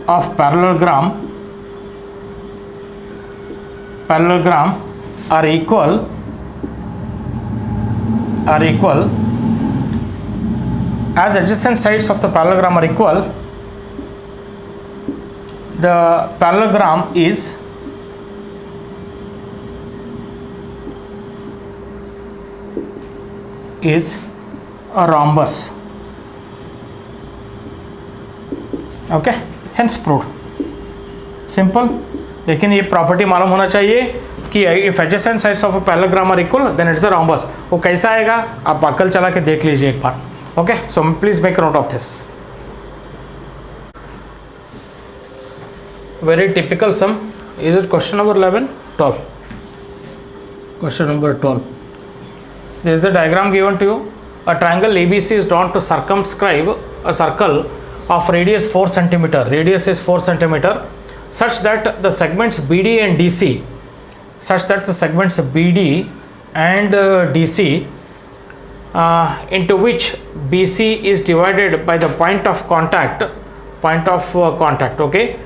of parallelogram are equal, as adjacent sides of the parallelogram are equal, the parallelogram is a rhombus. Okay, hence proved. Simple. लेकिन ये property मालूम होना चाहिए कि if adjacent sides of a parallelogram are equal then it's a rhombus. वो कैसा आएगा आप अकल चला के देख लीजिए एक बार. Okay, so please make note of this. Very typical sum. Is it question number 11? 12. Question number 12. This is the diagram given to you. A triangle ABC is drawn to circumscribe a circle of radius 4 centimeter, radius is 4 centimeter, such that the segments BD and DC, such that the segments BD and DC into which BC is divided by the point of contact, okay,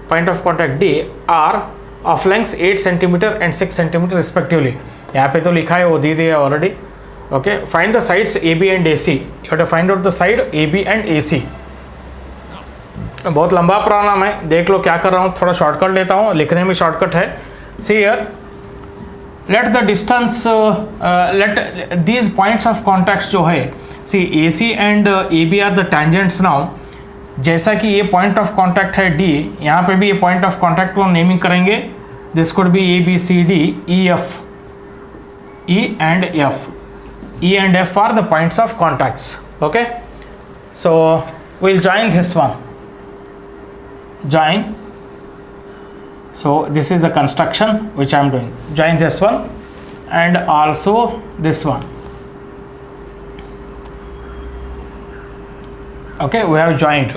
point of contact D are of lengths 8 centimeter and 6 centimeter respectively. यहाँ पे तो लिखा है, वो दे दिया already. Okay, find the sides AB and AC. You have to find out the side AB and AC. बहुत लंबा प्रॉब्लम है, देख लो क्या कर रहा हूँ, थोड़ा शॉर्टकट लेता हूँ, लिखने में शॉर्टकट है. See here, let the distance, let these points of contact जो है, see AC and AB are the tangents. Now जैसा कि ये पॉइंट ऑफ कॉन्टैक्ट है D, यहाँ पे भी ये पॉइंट ऑफ कॉन्टैक्ट को नेमिंग करेंगे. This could be ABCD, EF, E and F. E and F are the points of contacts. Okay, so we'll join this one. Join. So this is the construction which I am doing. Join this one and also this one. Okay, we have joined.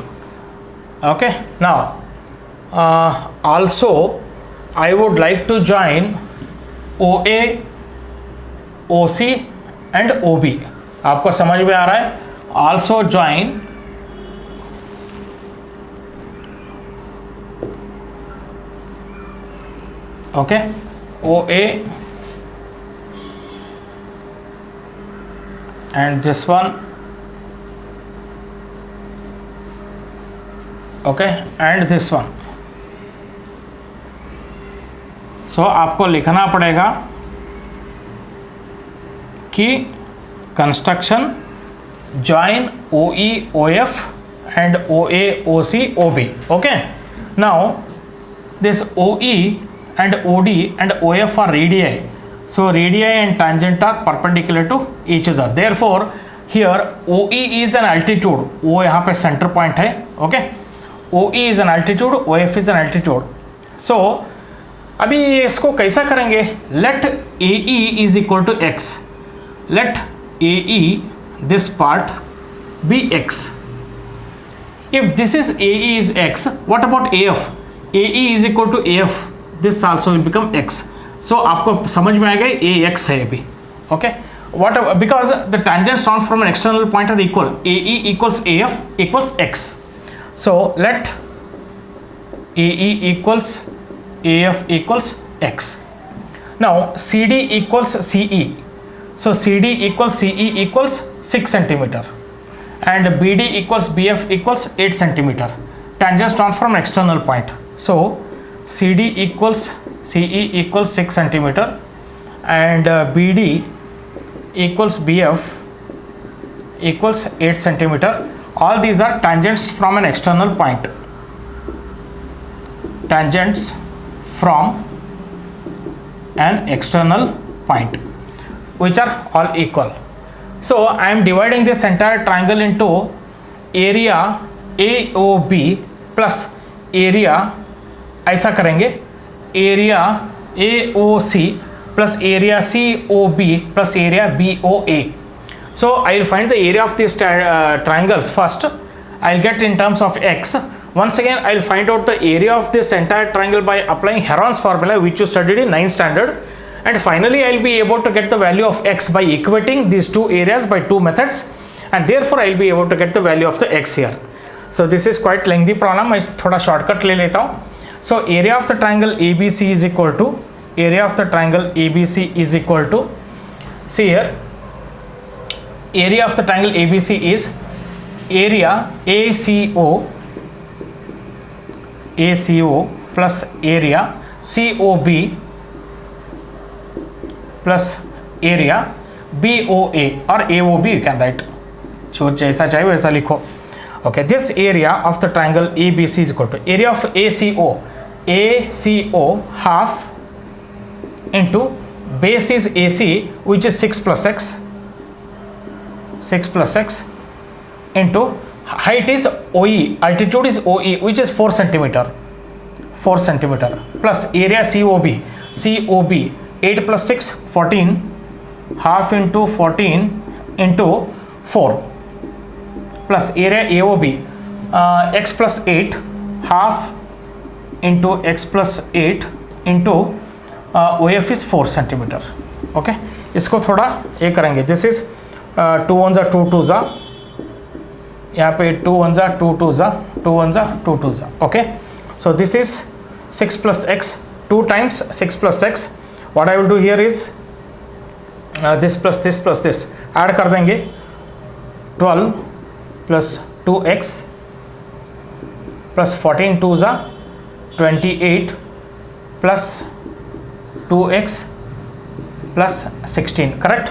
Okay, now also I would like to join OA, OC and OB. आपको समझ में आ रहा है? Also join okay, OA and this one, okay, and this one. So आपको लिखना पड़ेगा कि construction join OE, OF and OA, OC, OB. Okay, now this OE and OD and OF are radii. So radii and tangent are perpendicular to each other. Therefore here OE is an altitude. O यहाँ पे center point है. Okay, OE is an altitude, OF is an altitude. So अभी इसको कैसा करेंगे? Let AE is equal to X. Let AE, this part, be X. If this is AE is X, what about AF? AE is equal to AF. This also will become X. So आपको समझ में आएगा AX है अभी. Okay. What because the tangents drawn from an external point are equal. AE equals AF equals X. So let AE equals AF equals X. Now CD equals CE. So CD equals CE equals 6 centimeter and BD equals BF equals 8 centimeter. Tangents drawn from external point. So CD equals CE equals 6 centimeter and BD equals BF equals 8 centimeter. All these are tangents from an external point. Tangents from an external point, which are all equal. So I am dividing this entire triangle into area AOB plus area, ऐसा करेंगे, area AOC plus area COB plus area BOA. So I will find the area of these triangles first. I will get in terms of X. Once again I will find out the area of this entire triangle by applying Heron's formula, which you studied in 9th standard. And finally I will be able to get the value of X by equating these two areas by two methods, and therefore I will be able to get the value of the X here. So this is quite lengthy problem. मैं थोड़ा shortcut ले लेता हूँ. So area of the triangle ABC is equal to, area of the triangle ABC is equal to, see here, area of the triangle ABC is area ACO plus area COB plus area BOA or AOB, you can write. So जैसा चाहे वैसा लिखो. Okay, this area of the triangle ABC is equal to area of ACO half into base is AC, which is 6 plus X into height is OE, altitude is OE, which is 4 centimeter plus area COB 8 plus 6 14, half into 14 into 4 plus area AOB x plus 8 half into x plus 8 into OF is 4 centimetre. Okay, इसको थोड़ा ये करेंगे. This is 2 1 जा 2 2 जा, यहाँ पे 2 1 जा 2 2 जा 2 1 जा 2 2 जा. Okay, so this is 6 plus x, 2 times 6 plus x. What I will do here is this plus this add कर देंगे. 12 plus 2x plus 14 2 जा 28 plus 2x plus 16. Correct?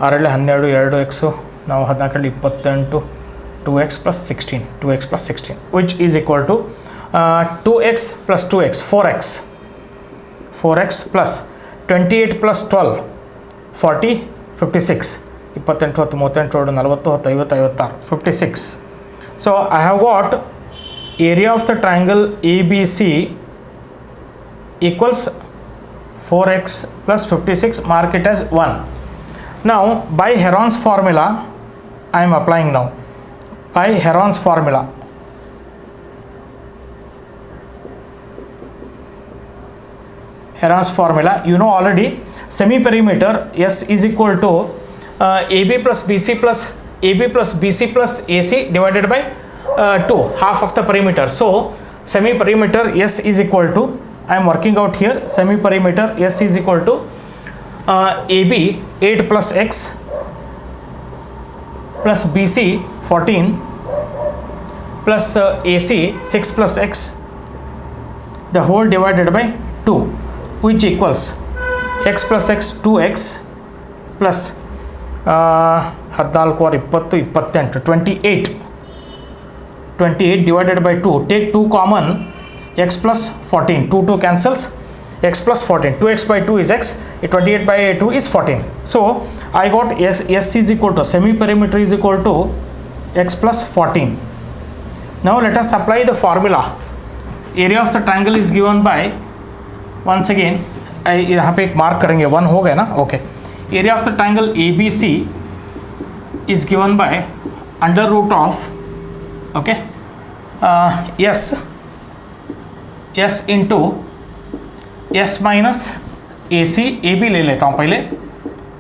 6 12 2x ನಾವು 14 28 2x plus 16 2x plus 16 which is equal to 2x plus 2x 4x plus 28 plus 12 40 56 28 10 38 40 10 40 50 56. So I have got area of the triangle ABC equals 4x plus 56. Mark it as 1. Now by Heron's formula I am applying now. By Heron's formula, you know already, semi perimeter S is equal to AB plus BC plus AC divided by 2, half of the perimeter. So semi perimeter S is equal to, I am working out here, semi perimeter S is equal to AB 8 plus x plus BC 14 plus AC 6 plus x the whole divided by 2, which equals x plus x 2x plus 14 20 28 divided by 2. Take 2 common, x plus 14, 2 cancels, x plus 14, 2x by 2 is x, 28 by 2 is 14. So I got S is equal to, semi perimeter is equal to x plus 14. Now let us apply the formula. Area of the triangle is given by, once again यहाँ पे एक mark करेंगे, 1 हो गया ना. Okay, area of the triangle ABC is given by under root of, okay, S into S minus AC. AB ले लेता हूँ पहले,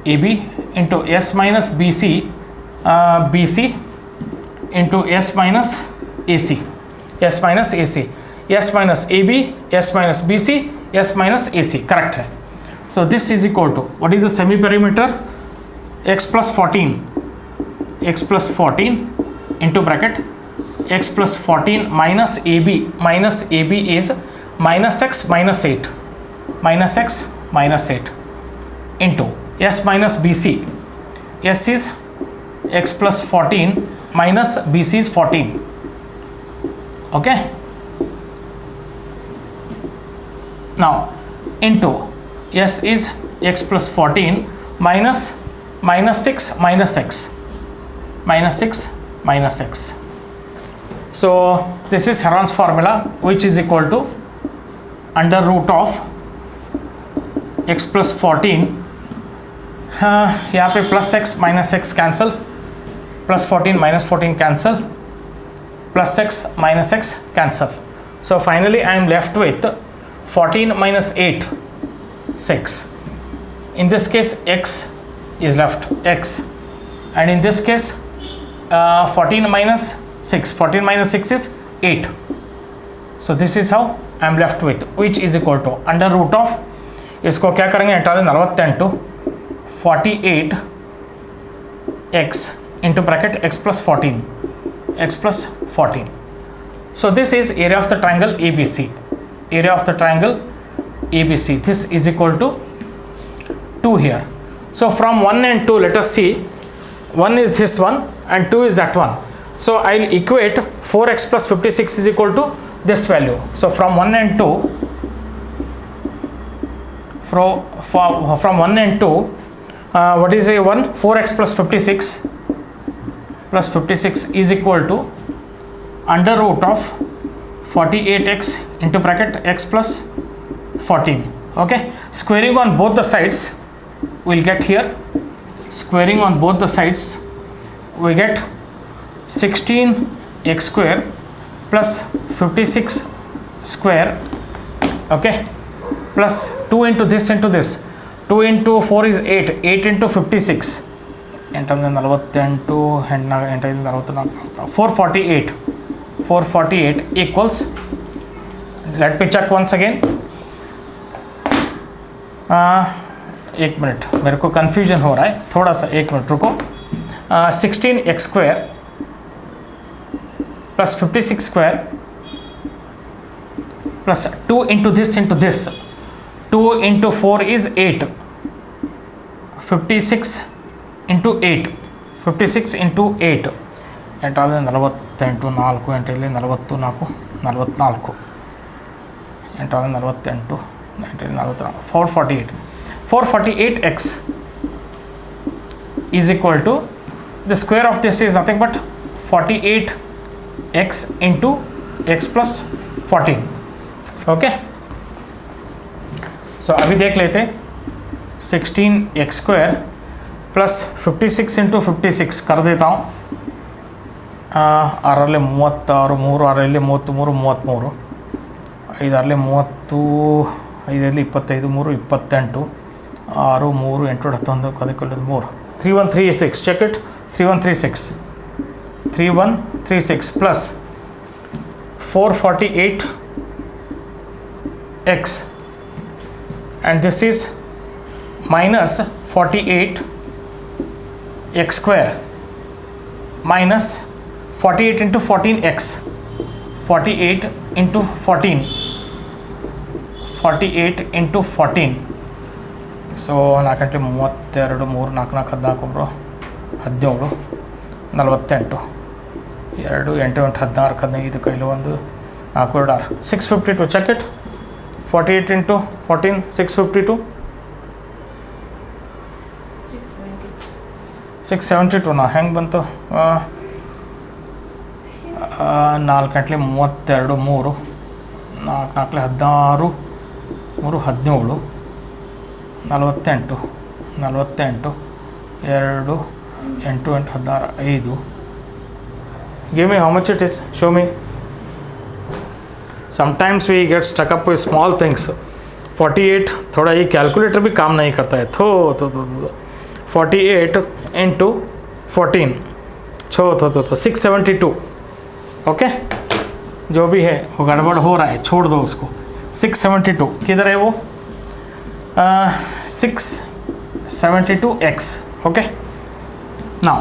AB into S minus BC into S minus AC, S minus AC, S minus AB, S minus BC, S minus AC. Correct है. So this is equal to, what is the semi perimeter? X plus 14 into bracket x plus 14 minus AB is minus x minus 8 into S minus BC. S is x plus 14 minus BC is 14. Okay, now into S is x plus 14 minus 6 minus x. So this is Heron's formula, which is equal to under root of x plus 14, यहाँ पे plus x minus x cancel, plus 14 minus 14 cancel, plus x minus x cancel. So finally I am left with 14 minus 8 6. In this case x is left, x, and in this case 14 minus 6 is 8. So this is how I am left with, which is equal to under root of, इसको क्या करेंगे, हटा दें 48 48 x into bracket x plus 14. So this is area of the triangle ABC. Area of the triangle ABC. This is equal to 2 here. So from 1 and 2, let us see. 1 is this one and 2 is that one. So I will equate 4x plus 56 is equal to this value. So from 1 and 2, from 1 and 2, what is a 1? 4x plus 56 is equal to under root of 48x into bracket x plus 14. Okay, squaring on both the sides, we'll get here, squaring on both the sides, we get 16x square plus 56 square, okay, plus 2 into this 2 into 4 is 8, 8 into 56, 448 equals, let me check once again, एक minute, मेरे को confusion हो रहा है थोड़ा सा, एक minute रुको। 16x square plus 56 square plus 2 into this 2 into 4 is 8, 56 into 8, 56 into 8 ಎಂಟಾದರೆ 48, 4 ಎಂಟಲ್ಲಿ 44, 44 ಎಂಟಾದರೆ 48, 448x is equal to, the square of this is nothing but 48x into x plus 14, okay। so अभी देख लेते, 16x स्क्वायर प्लस 56 into 56 कर देता हूँ, 6 36, 3 6 33, 33, 5 6 30, 5 25, 3 28, 6 3 8 11 3, 3136, check it, 3136 plus 448x, and this is minus 48x square minus 48 into 14x, 48 into 14, 48 into 14, so 4 32, 3 4 4 4 14, 17, 48, 2 8 8 16 15 ಕೈಲಿ 1 4 2 652, check it, 48 into 14, 652, 672 ನಾ ಹೆಂಗೆ ಬಂತು, 4 ಗಂಟಲೆ 32, 3 4 4 16, 3 17, 48 48, 2 8 8 16 5, give me how much it is, show me. Sometimes we get stuck up with small things. 48, थोड़ा ये calculator भी काम नहीं करता है, तो 48 into 14, तो 672, ओके, जो भी है वो गड़बड़ हो रहा है, छोड़ दो उसको। 672 किधर है वो, 672x, ओके। नाउ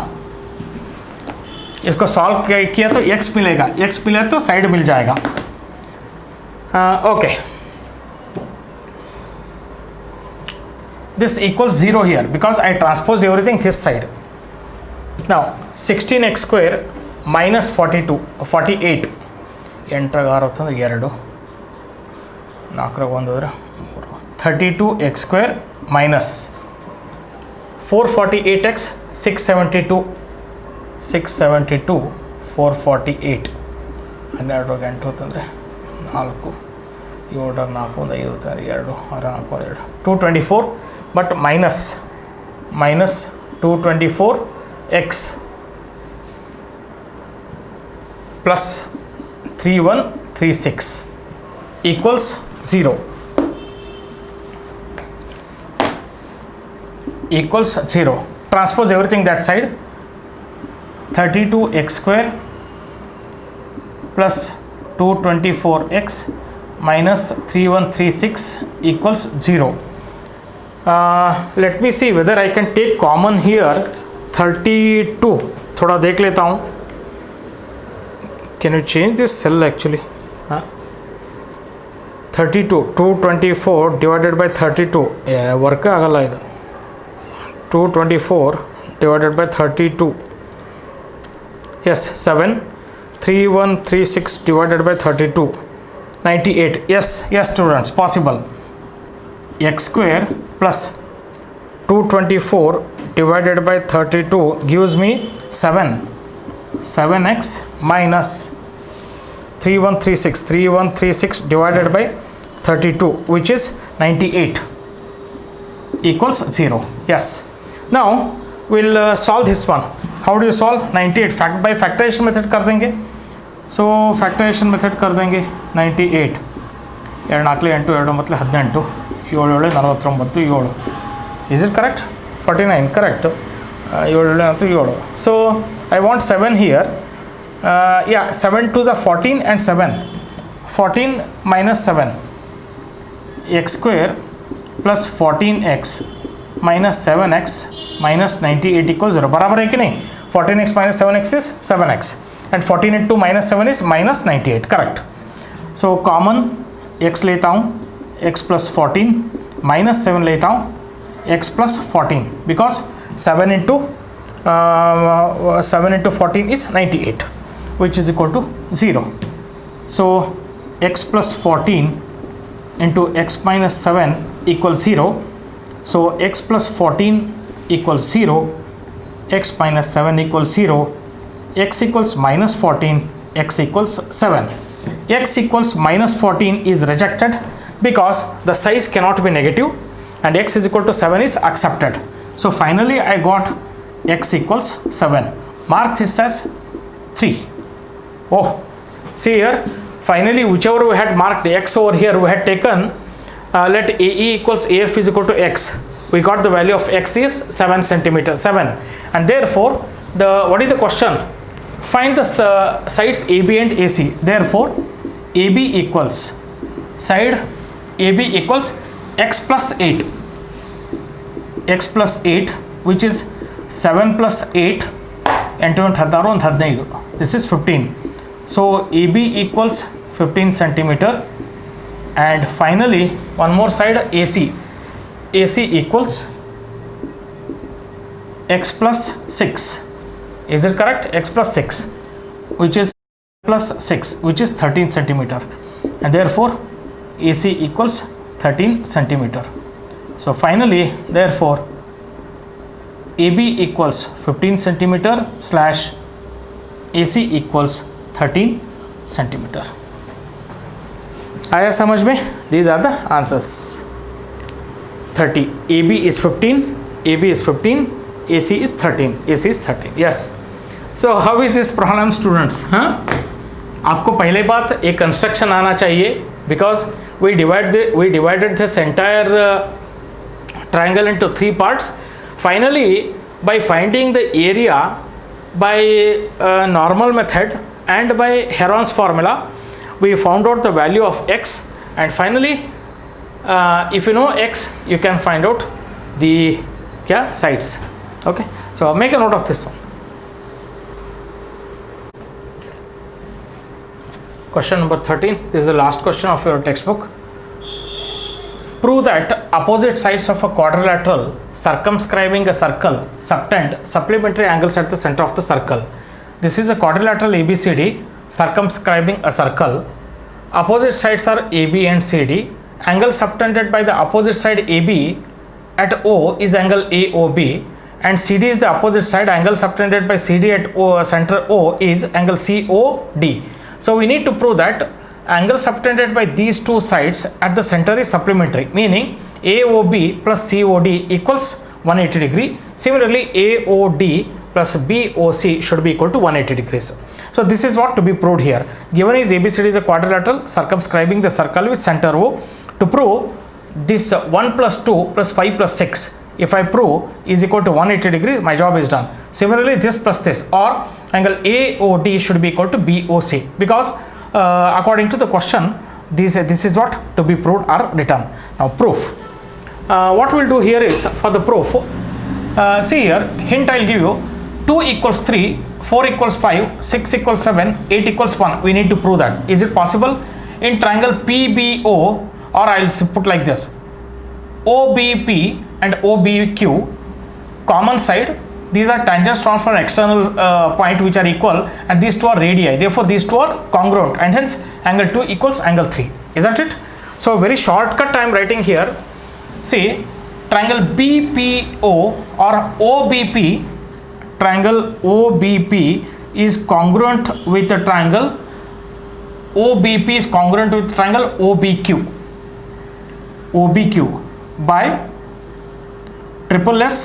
इसको सॉल्व किया तो x मिलेगा, x मिले तो साइड मिल जाएगा, okay. This equals 0 here because I transposed everything this side. Now 16x square minus 48 ಎಂಟ್ರಾಗ 6 ಹೊತ್ತಂದ್ರೆ 2 4 1 3 32x square minus 448x 672 448 12 ಗಂಟೆ ಹೊತ್ತಂದ್ರೆ 4 7 4 1 5 2 6 4 224, but minus 224x plus 3136 equals 0, equals 0. Transpose everything that side, 32x square plus 224x minus 3136 equals 0. Let me see whether I can take common here 32, थोड़ा देख लेता हूँ। Can you change this cell actually? 32 224 divided by 32 work ಆಗಲ್ಲ ಇದು, 224 divided by 32, yes, 7 3136 divided by 32, 98, yes students, possible. X square plus 224 divided by 32 gives me 7x minus 3136 divided by 32, which is 98, equals 0. Yes, now we'll solve this one. How do you solve 98? By factorization method कर देंगे, so ಫ್ಯಾಕ್ಟರೇಷನ್ method कर देंगे 98 2 4 8 2 ಮತ್ತು 18 7 7 49 7 is it correct 49 correct 7 7 7 so I want 7 here yeah 7 2s are 14 and 7 14 minus 7 x square plus 14x minus 7x minus 98 equals 0 बराबर है कि नहीं 14x minus 7x is 7x and 14 into minus 7 is minus 98 correct so common x लेता हूँ x plus 14 minus 7 लेता हूँ x plus 14 because 7 into 14 is 98 which is equal to 0 so x plus 14 into x minus 7 equals 0 so x plus 14 equals 0 x minus 7 equals 0 x equals minus 14 x equals 7 x equals minus 14 is rejected because the size cannot be negative and x is equal to 7 is accepted so finally I got x equals 7 mark this as 3 oh see here finally whichever we had marked x over here we had taken let AE equals AF is equal to x we got the value of x is 7 centimeter 7 and therefore the what is the question find the sides AB and AC therefore AB equals side AB equals x plus 8 x plus 8 which is 7 plus 8 and 15 this is 15 so AB equals 15 centimeter and finally one more side AC equals x plus 6 is it correct x plus 6 which is plus 6 which is 13 centimeter and therefore AC equals 13 centimeter so finally therefore AB equals 15 centimeter slash AC equals 13 centimeter आया समझ में these are the answers 30 AB is 15 AB is 15 AC is 13 AC is 13 yes so how is this problem students huh? आपको पहले बात एक construction आना चाहिए because we divided this entire triangle into 3 parts finally by finding the area by normal method and by Heron's formula we found out the value of x and finally if you know x you can find out the sides okay so make a note of this one question number 13 this is the last question of your textbook prove that opposite sides of a quadrilateral circumscribing a circle subtend supplementary angles at the center of the circle this is a quadrilateral ABCD circumscribing a circle opposite sides are AB and CD angle subtended by the opposite side AB at O is angle AOB and CD is the opposite side angle subtended by CD at center O is angle COD so we need to prove that angle subtended by these two sides at the center is supplementary meaning AOB plus COD equals 180 degree similarly AOD plus BOC should be equal to 180 degrees so this is what to be proved here given is ABCD is a quadrilateral circumscribing the circle with center O to prove this 1 plus 2 plus 5 plus 6 if I prove is equal to 180 degrees my job is done similarly this plus this or angle AOD should be equal to BOC because according to the question this is what to be proved or written now proof what we'll do here is for the proof see here hint I'll give you 2 equals 3 4 equals 5 6 equals 7 8 equals 1 we need to prove that is it possible in triangle PBO or I'll put like this OBP and OBQ common side these are tangents drawn from an external point which are equal and these two are radii therefore these two are congruent and hence angle 2 equals angle 3 isn't it so very shortcut I am writing here see triangle BPO or OBP triangle OBP is congruent with the triangle OBP is congruent with triangle OBQ by triple S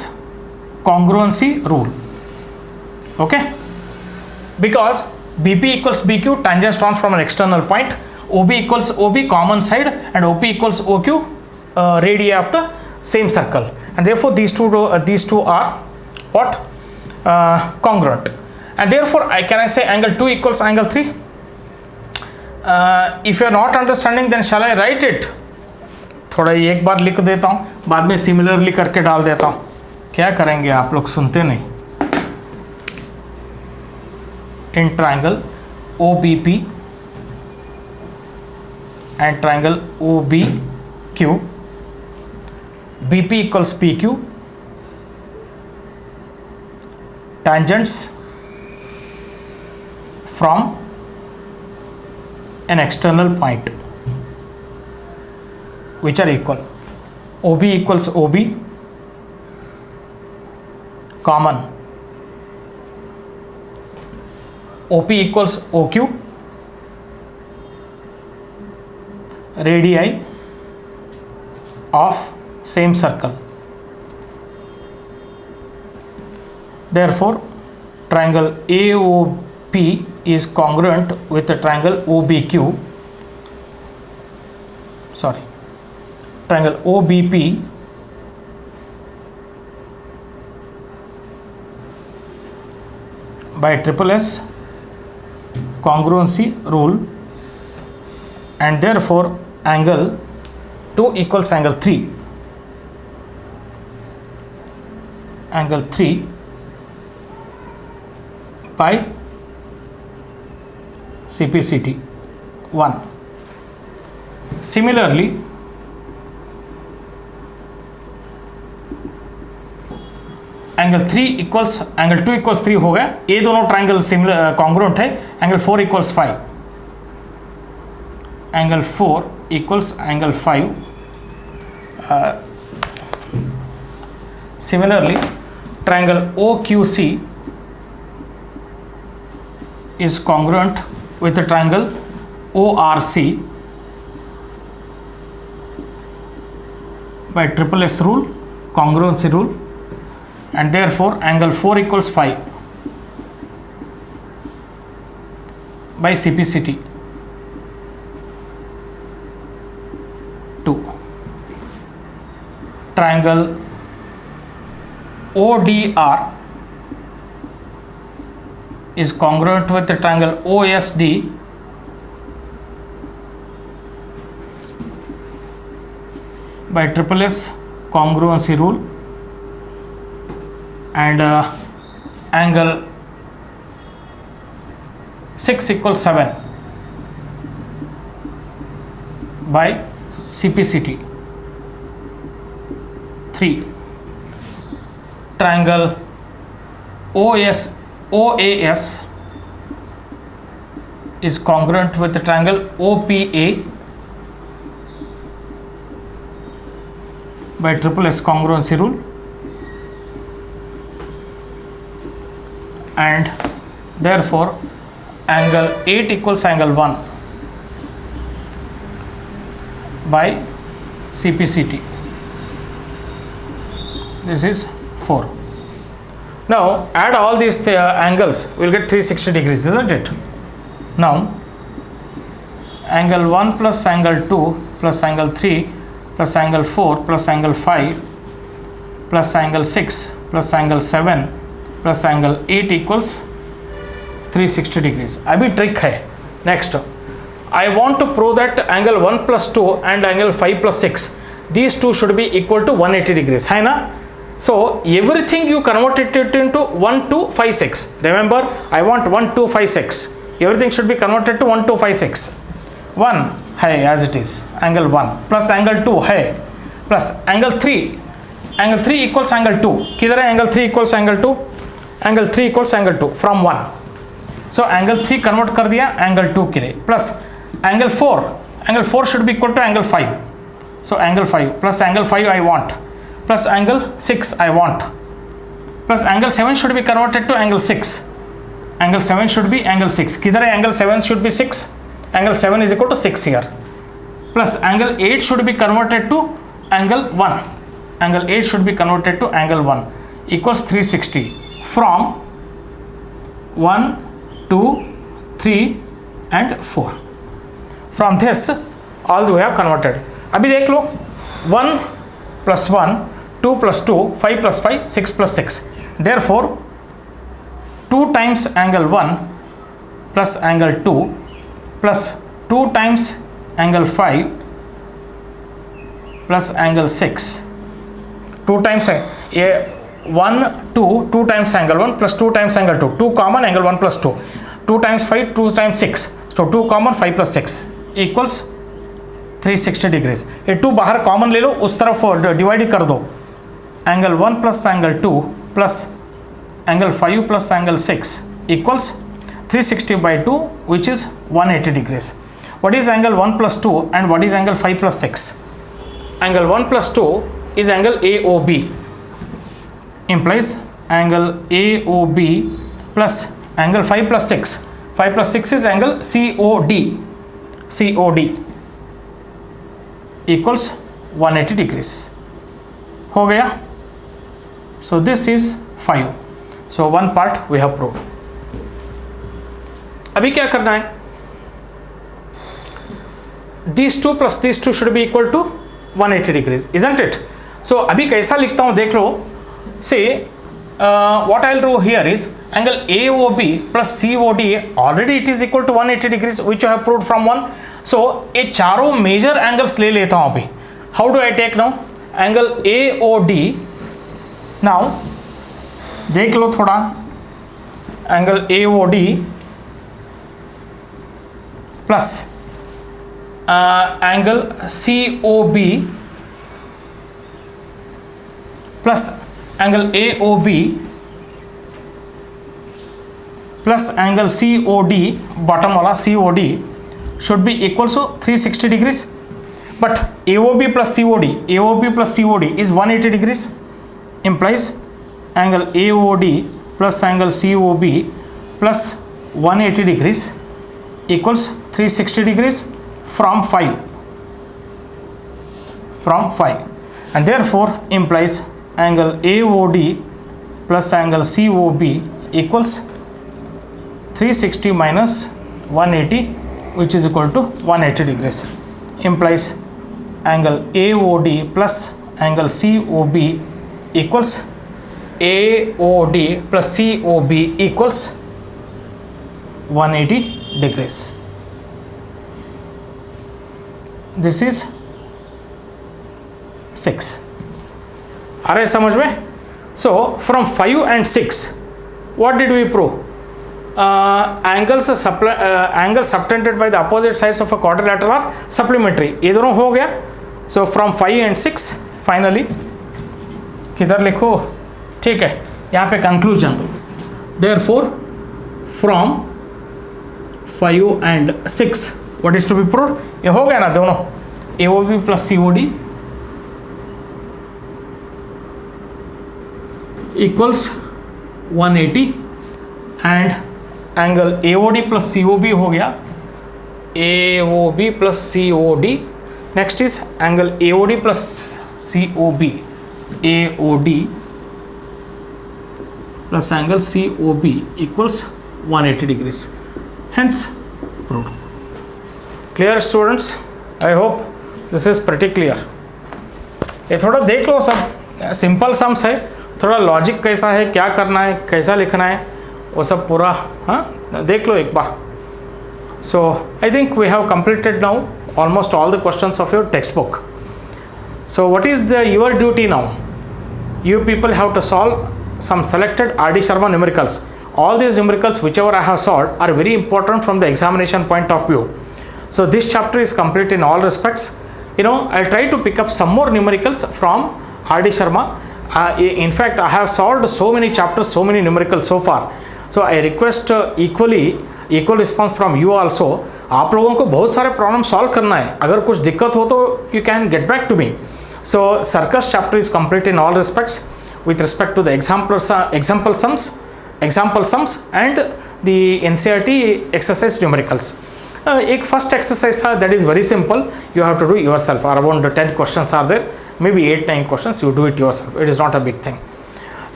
congruency rule okay because BP equals BQ, tangents drawn from an external point. OB equals OB, common side, and OP equals OQ, radii of the same circle. And therefore these two are what? Congruent. And therefore can I say angle 2 equals angle 3? If you are not understanding, then shall I write it? थोड़ा एक बार लिख देता हूँ, बाद में similarly करके डाल देता हूँ. क्या करेंगे आप लोग, सुनते नहीं. In triangle OBP and triangle OBQ, BP equals PQ, tangents from an external point which are equal. OB equals OB, common. OP equals OQ, radii of same circle. Therefore triangle AOP is congruent with the triangle OBQ, triangle OBP by triple S congruency rule, and therefore angle 2 equals angle 3. Angle 3 by CPCT 1. Similarly angle 3 equals angle 2 equals 3 हो गया. ये दोनों triangle similar congruent है. Angle 4 equals 5. Angle 4 equals angle 5. Similarly triangle OQC is congruent with the triangle ORC by triple S rule, congruency rule, and therefore angle 4 equals 5 by CPCT 2. Triangle ODR is congruent with the triangle OSD by triple S congruency rule, and angle 6 equals 7 by CPCT 3. Triangle OAS is congruent with the triangle OPA by triple S congruency rule, and therefore angle 8 equals angle 1 by CPCT. This is 4. Now add all these angles, we'll get 360 degrees, isn't it? Now angle 1 plus angle 2 plus angle 3 plus angle 4 plus angle 5 plus angle 6 plus angle 7 plus angle 8 equals 360 degrees. अभी trick है. Next, I want to prove that angle 1 plus 2 and angle 5 plus 6, these two should be equal to 180 degrees, है ना? So everything you converted it into 1 2 5 6. Remember, I want 1 2 5 6. Everything should be converted to 1 2 5 6. 1 है as it is, angle 1 plus angle 2 है plus angle 3. Angle 3 equals angle 2. किधर है angle 3 equals angle 2? Angle 3 equals angle 2 from 1. So angle 3 convert कर दिया angle 2 के लिए, plus angle 4. Angle 4 should be equal to angle 5. So angle 5 plus angle 5 I want, plus angle 6 I want, plus angle 7 should be converted to angle 6. Angle 7 should be angle 6. किधर है angle 7 should be 6. Angle 7 is equal to 6 here. Plus angle 8 should be converted to angle 1. Angle 8 should be converted to angle 1 equals 360 from 1 2 3 and 4. From this all we have converted. अभी देख लो 1 plus 1, 2 plus 2, 5 plus 5, 6 plus 6. Therefore 2 times angle 1 plus angle 2 plus 2 times angle 5 plus angle 6. 2 times 1, 2, 2 times angle 1 plus 2 times angle 2. 2 common, angle 1 plus 2. 2 times 5, 2 times 6. So 2 common, 5 plus 6 equals 360 degrees. ये 2 बाहर common ले लो, उस तरफ divide कर दो. Angle 1 plus angle 2 plus angle 5 plus angle 6 equals 360 by 2, which is 180 degrees. What is angle 1 plus 2 and what is angle 5 plus 6? Angle 1 plus 2 is angle AOB, implies angle AOB plus angle 5 plus 6. 5 plus 6 is angle COD. COD equals 180 degrees. हो गया? So this is 5. So one part we have proved. अभी क्या करना है? These two plus these two should be equal to 180 degrees, isn't it? So अभी कैसा लिखता हूँ देख लो. Say what I'll do here is angle AOB plus COD, already it is equal to 180 degrees, which I have proved from 1. So ये चारों major angles ले लेता हूँ अभी. How do I take now? Angle AOD. Now देख लो थोड़ा. Angle AOD plus angle COB plus angle AOB plus angle COD, bottom वाला COD should be equal to 360 degrees. But AOB plus COD is 180 degrees, implies angle AOD plus angle COB plus 180 degrees equals 360 degrees from 5. And therefore implies angle AOD plus angle COB equals 360 minus 180, which is equal to 180 degrees. Implies angle AOD plus angle COB equals AOD plus COB equals 180 degrees. This is 6. आ रहे समझ में? So from 5 and 6, what did we prove? Angles subtended by the opposite sides of a quadrilateral are supplementary. ये दोनों हो गया. So from 5 and 6 finally किधर लिखो? ठीक है, यहाँ पे conclusion. Therefore from 5 and 6 what is to be proved? ये हो गया ना दोनों. AOB plus COD equals 180 and angle AOD plus COB हो गया. AOB plus COD. Next is angle AOD plus COB. AOD plus angle COB equals 180 degrees. Hence proved. Clear students? I hope this is pretty clear. ये थोड़ा देख लो, सब simple sums है. थोड़ा logic कैसा है, क्या करना है, कैसा लिखना है, वो सब पूरा देख लो एक बार. So I think we have completed now almost all the questions of your textbook. So what is your duty now? You people have to solve some selected R.D. Sharma numericals. All these numericals whichever I have solved are very important from the examination point of view. So this chapter is complete in all respects. I'll try to pick up some more numericals from R.D. Sharma. In fact, I have solved so many chapters, so many numericals so far. So I request equal response from you also. आप लोगों को बहुत सारे problem solve करना है. अगर कुछ दिक्कत हो तो you can get back to me. So circus chapter is complete in all respects with respect to the example sums and the NCERT exercise numericals. एक फर्स्ट एक्सरसाइज था, that is very simple. You have to do yourself. Around 10 questions are there, maybe 8-9 questions. You do it yourself. It is not a big thing.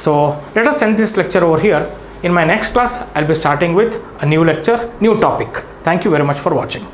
So let us end this lecture over here. In my next class, I'll be starting with a new lecture, new topic. Thank you very much for watching.